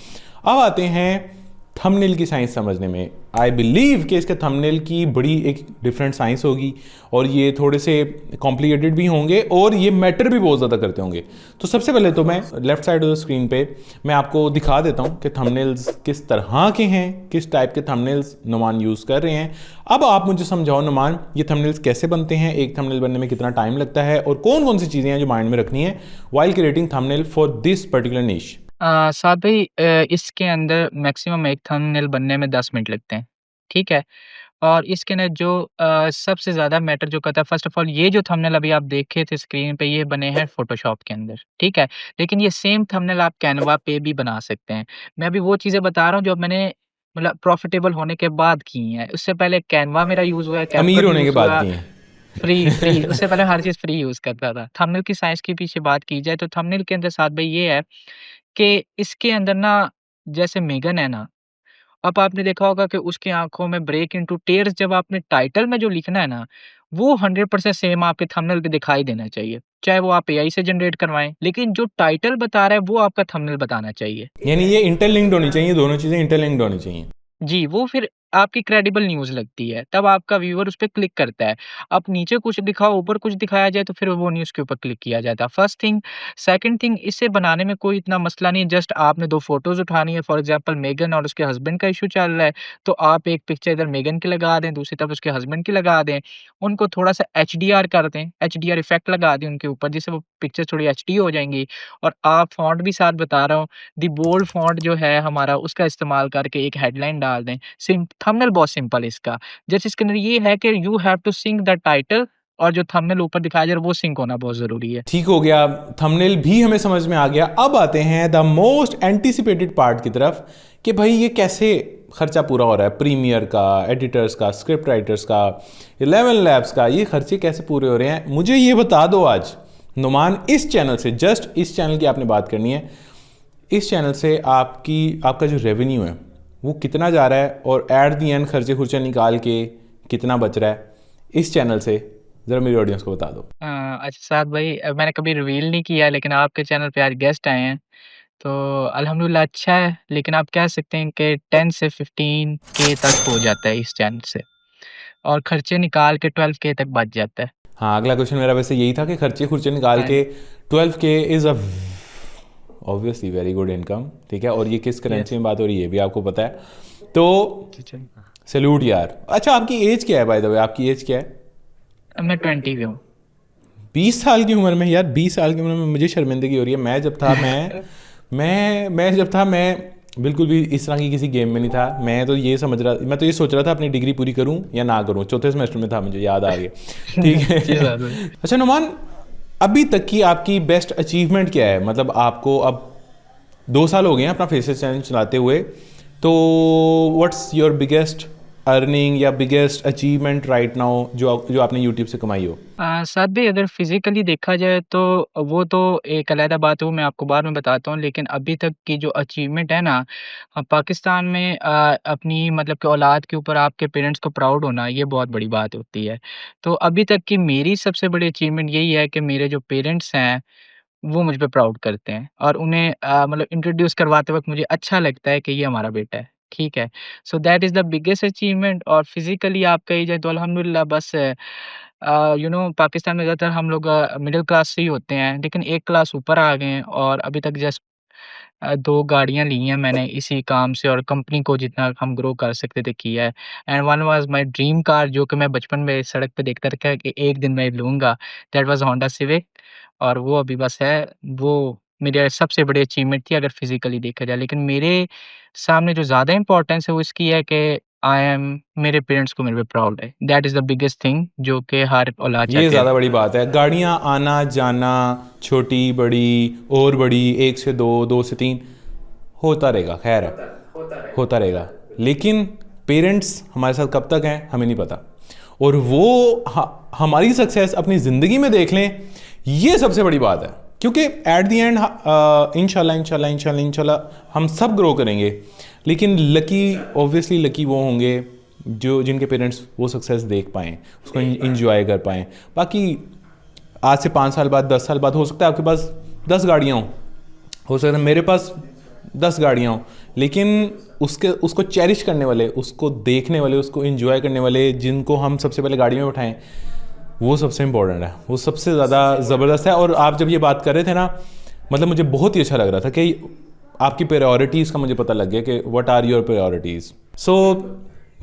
अब आते हैं थंबनेल की साइंस समझने में। आई बिलीव कि इसके थंबनेल की बड़ी एक डिफरेंट साइंस होगी और ये थोड़े से कॉम्प्लिकेटेड भी होंगे और ये मैटर भी बहुत ज़्यादा करते होंगे। तो सबसे पहले तो मैं left side of the screen पे मैं आपको दिखा देता हूँ कि थंबनेल्स किस तरह के हैं, किस टाइप के थंबनेल्स नुमान यूज़ कर रहे हैं। अब आप मुझे समझाओ नुमान, ये थंबनेल्स कैसे बनते हैं, एक थंबनेल बनने में कितना टाइम लगता है और कौन कौन सी चीज़ें हैं जो माइंड में रखनी है while creating thumbnail for this particular निश। साथ भाई इसके अंदर मैक्सिमम एक थंबनेल बनने में 10 मिनट लगते हैं, ठीक है? और इसके अंदर जो सबसे ज़्यादा मैटर जो करता है, फ़र्स्ट ऑफ़ ऑल ये जो थंबनेल अभी आप देखे थे स्क्रीन पे, ये बने हैं फ़ोटोशॉप के अंदर, ठीक है? लेकिन ये सेम थंबनेल आप कैनवा पे भी बना सकते हैं। मैं अभी वो चीज़ें बता रहा हूँ जो मैंने मतलब प्रॉफ़िटेबल होने के बाद की हैं। उससे पहले कैनवा मेरा यूज़ हुआ है, अमीर कैपकट होने के यूज़ बाद हुआ, की हैं। फ्री उससे पहले हर चीज़ फ्री यूज़ करता था। थंबनेल की साइज़ के पीछे बात की जाए तो थंबनेल के अंदर साथ भाई ये है कि इसके अंदर ना, जैसे मेगन है ना, अब आपने देखा होगा कि उसकी आँखों में ब्रेक इंटू टीयर्स जब आपने टाइटल में जो लिखना है ना, वो 100% सेम आपके थंबनेल पे दिखाई देना चाहिए। चाहे वो आप एआई से जनरेट करवाएँ, लेकिन जो टाइटल बता रहा है वो आपका थंबनेल बताना चाहिए। यानी ये इंटरलिंक्ड होनी चाहिए, दोनों चीज़ें इंटरलिंक्ड होनी चाहिए। जी, वो फिर आपकी क्रेडिबल न्यूज़ लगती है, तब आपका व्यूअर उस पे क्लिक करता है। अब नीचे कुछ लिखा हो, ऊपर कुछ दिखाया जाए तो फिर वो न्यूज़ के ऊपर क्लिक किया जाता है। फर्स्ट थिंग, सेकंड थिंग, इसे बनाने में कोई इतना मसला नहीं है, जस्ट आपने 2 फ़ोटोज़ उठानी है, फॉर एग्ज़ाम्पल मेगन और उसके हस्बैंड का इश्यू चल रहा है, तो आप एक पिक्चर इधर मेगन की लगा दें, दूसरी तरफ उसके हस्बैंड की लगा दें। उनको थोड़ा-सा एचडीआर कर दें, एचडीआर इफ़ेक्ट लगा दें उनके ऊपर, जिससे वो पिक्चर थोड़ी एचडी हो जाएँगी। और आप फ़ॉन्ट भी साथ बता रहा हूँ, दी बोल्ड फ़ॉन्ट जो है हमारा, उसका इस्तेमाल करके एक हेडलाइन डाल दें। थंबनेल बहुत सिंपल है इसका। जैसे इसके अंदर ये है कि you have to sync the title, और जो थंबनेल ऊपर दिखाया जा रहा है वो सिंक होना बहुत ज़रूरी है। ठीक हो गया, थंबनेल भी हमें समझ में आ गया। अब आते हैं द मोस्ट एंटीसिपेटेड पार्ट की तरफ कि भाई ये कैसे खर्चा पूरा हो रहा है, प्रीमियर का, एडिटर्स का, स्क्रिप्ट राइटर्स का, 11 लैब्स का, ये खर्चे कैसे पूरे हो रहे हैं। मुझे ये बता दो आज नुमान, इस चैनल से, जस्ट इस चैनल की आपने बात करनी है, इस चैनल से आपका जो रेवेन्यू है वो कितना जा रहा है और एट दी एंड खर्चे खुर्चे निकाल के कितना बच रहा है इस चैनल से, ज़रा मेरी ऑडियंस को बता दो। अच्छा साद भाई, मैंने कभी रिवील नहीं किया, लेकिन आपके चैनल पे आज गेस्ट आए हैं, तो अल्हम्दुलिल्लाह अच्छा है, लेकिन आप कह सकते हैं कि 10 से 15 के तक हो जाता है इस चैनल से, और खर्चे निकाल के 12 के तक बच जाता है। हाँ, अगला क्वेश्चन मेरा वैसे यही था कि खर्चे खुर्चे निकाल के 12K is a obviously very good income. ठीक है, और ये किस करेंसी में बात हो रही है ये भी आपको पता है। तो सैल्यूट यार। अच्छा, आपकी एज क्या है बाय द वे? आपकी एज क्या है? मैं 20 पे हूँ। 20 साल की उम्र में यार, 20 साल की उम्र में मुझे शर्मिंदगी हो रही है। मैं जब था मैं बिल्कुल भी इस तरह की किसी गेम में नहीं था। मैं तो ये सोच रहा था अपनी डिग्री पूरी करूं या ना करूं। चौथे सेमेस्टर में था, मुझे याद आ गया। ठीक है। अच्छा नुमान, अभी तक की आपकी बेस्ट अचीवमेंट क्या है? मतलब आपको अब 2 साल हो गए हैं अपना फेसेस चैनल चलाते हुए, तो व्हाट्स योर बिगेस्ट अर्निंग या बिगेस्ट अचीवमेंट राइट नाउ जो आपने यूट्यूब से कमाई हो? साथ भी अगर फिजिकली देखा जाए तो वो तो एक अलग बात है, वो मैं आपको बाद में बताता हूँ। लेकिन अभी तक की जो अचीवमेंट है ना, पाकिस्तान में अपनी मतलब कि औलाद के ऊपर आपके पेरेंट्स को प्राउड होना, ये बहुत बड़ी बात होती है। तो अभी तक की मेरी सबसे बड़ी अचीवमेंट यही है कि मेरे जो पेरेंट्स हैं वो मुझ पे प्राउड करते हैं, और उन्हें मतलब इंट्रोड्यूस करवाते वक़्त मुझे अच्छा लगता है कि ये हमारा बेटा है, ठीक है? So that is the biggest achievement. और फिज़िकली आप कही जाए तो अल्हम्दुलिल्लाह बस पाकिस्तान में ज़्यादातर हम लोग मिडल क्लास से ही होते हैं, लेकिन एक क्लास ऊपर आ गए हैं, और अभी तक जस्ट 2 गाड़ियाँ ली हैं मैंने इसी काम से, और कंपनी को जितना हम ग्रो कर सकते थे किया है। And one was my dream car, जो कि मैं बचपन में सड़क पे देखता रखा कि एक दिन मैं लूँगा, दैट वाज़ होंडा सिविक। और वो अभी बस है, वो मेरी सबसे बड़ी अचीवमेंट थी अगर फिज़िकली देखा जाए। लेकिन मेरे सामने जो ज़्यादा इम्पोर्टेंस है वो इसकी है कि मेरे पेरेंट्स को मेरे पे प्राउड है। That is the biggest thing जो कि हर औलाद ये चाहते हैं। ज़्यादा बड़ी बात है। गाड़ियाँ आना जाना, छोटी बड़ी और बड़ी, 1 से 2, 2 से 3 होता रहेगा, खैर होता रहेगा। लेकिन पेरेंट्स हमारे साथ कब तक हैं हमें नहीं पता, और वो हमारी सक्सेस अपनी ज़िंदगी में देख लें, ये सबसे बड़ी बात है। क्योंकि एट द एंड इंशाल्लाह हम सब ग्रो करेंगे। लेकिन ऑब्वियसली लकी वो होंगे जिनके पेरेंट्स वो सक्सेस देख पाएँ, उसको इंजॉय कर पाएँ। बाकी आज से 5 साल बाद, 10 साल बाद हो सकता है आपके पास 10 गाड़ियाँ हो सकता है मेरे पास 10 गाड़ियाँ हों, लेकिन उसको चेरिश करने वाले, उसको देखने वाले, उसको इंजॉय करने वाले, जिनको हम सबसे पहले गाड़ी में उठाएं, वो सबसे इम्पोर्टेंट है, वो सबसे ज़्यादा ज़बरदस्त है। और आप जब ये बात कर रहे थे ना, मतलब मुझे बहुत ही अच्छा लग रहा था कि आपकी प्रायोरिटीज़ का मुझे पता लग गया कि व्हाट आर योर प्रायोरिटीज़। सो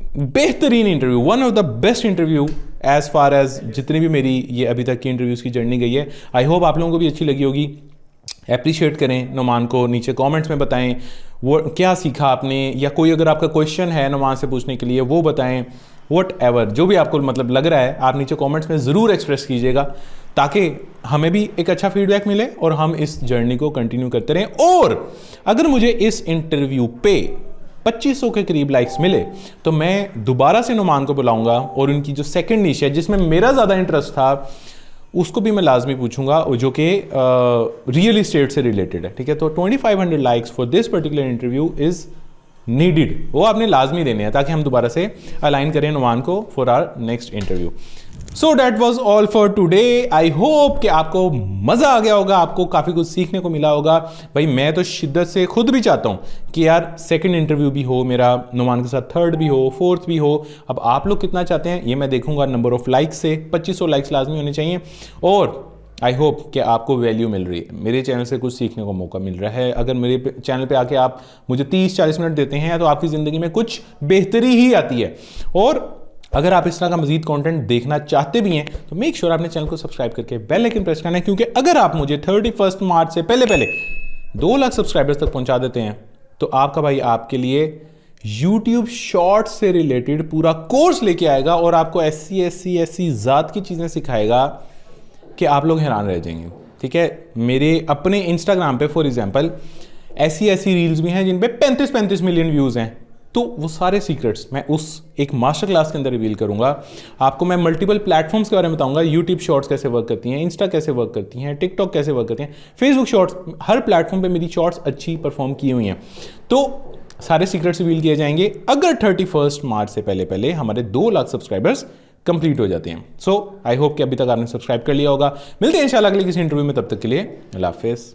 बेहतरीन interview, one of the best interview as far as जितनी भी मेरी ये अभी तक की इंटरव्यूज़ की जर्नी गई है। आई होप आप लोगों को भी अच्छी लगी होगी। अप्रिशिएट करें नुमान को, नीचे कमेंट्स में बताएं वो क्या सीखा आपने, या कोई अगर आपका क्वेश्चन है नुमान से पूछने के लिए वो बताएं। व्हाटएवर जो भी आपको मतलब लग रहा है, आप नीचे कमेंट्स में ज़रूर एक्सप्रेस कीजिएगा, ताकि हमें भी एक अच्छा फीडबैक मिले और हम इस जर्नी को कंटिन्यू करते रहें। और अगर मुझे इस इंटरव्यू पे 2500 के करीब लाइक्स मिले तो मैं दोबारा से नुमान को बुलाऊंगा, और उनकी जो सेकंड निश है जिसमें मेरा ज़्यादा इंटरेस्ट था उसको भी मैं लाजमी पूछूंगा, जो कि रियल इस्टेट से रिलेटेड है। ठीक है, तो 2500 likes for this particular interview is needed, वो आपने लाजमी देने हैं ताकि हम दोबारा से अलाइन करें नुमान को for our next interview. So that was all for today. I hope कि आपको मज़ा आ गया होगा, आपको काफ़ी कुछ सीखने को मिला होगा। भाई मैं तो शिद्दत से खुद भी चाहता हूँ कि यार सेकंड इंटरव्यू भी हो मेरा नुमान के साथ, थर्ड भी हो, फोर्थ भी हो। अब आप लोग कितना चाहते हैं ये मैं देखूंगा नंबर ऑफ लाइक्स से। 2500 लाइक्स लाजमी होने चाहिए। और आई होप कि आपको वैल्यू मिल रही है, मेरे चैनल से कुछ सीखने को मौका मिल रहा है। अगर मेरे चैनल पे आके आप मुझे 30-40 मिनट देते हैं तो आपकी ज़िंदगी में कुछ बेहतरी ही आती है। और अगर आप इस तरह का मजीद कंटेंट देखना चाहते भी हैं तो मेक श्योर आपने चैनल को सब्सक्राइब करके बेल आइकन प्रेस करना है, क्योंकि अगर आप मुझे 31 मार्च से पहले 2 लाख सब्सक्राइबर्स तक पहुंचा देते हैं तो आपका भाई आपके लिए YouTube शॉर्ट्स से रिलेटेड पूरा कोर्स लेके आएगा और आपको ऐसी ज़ात की चीज़ें सिखाएगा कि आप लोग हैरान रह जाएंगे। ठीक है, मेरे अपने इंस्टाग्राम पे फॉर एग्जांपल ऐसी रील्स भी हैं जिन पे 35 मिलियन व्यूज़ हैं। तो वो सारे सीक्रेट्स मैं उस एक मास्टर क्लास के अंदर रिवील करूंगा। आपको मैं मल्टीपल प्लेटफॉर्म्स के बारे में बताऊंगा, यूट्यूब शॉर्ट्स कैसे वर्क करती हैं, इंस्टा कैसे वर्क करती हैं, टिकटॉक कैसे वर्क करती हैं, फेसबुक शॉर्ट्स, हर प्लेटफॉर्म पे मेरी शॉर्ट्स अच्छी परफॉर्म की हुई हैं। तो सारे सीक्रेट्स रिवील किए जाएंगे अगर 31 मार्च से पहले हमारे 2 लाख सब्सक्राइबर्स कंप्लीट हो जाते हैं। सो आई होप कि अभी तक आपने सब्सक्राइब कर लिया होगा। मिलते हैं इंशाल्लाह अगले किसी इंटरव्यू में, तब तक के लिए अल्लाह हाफिज़।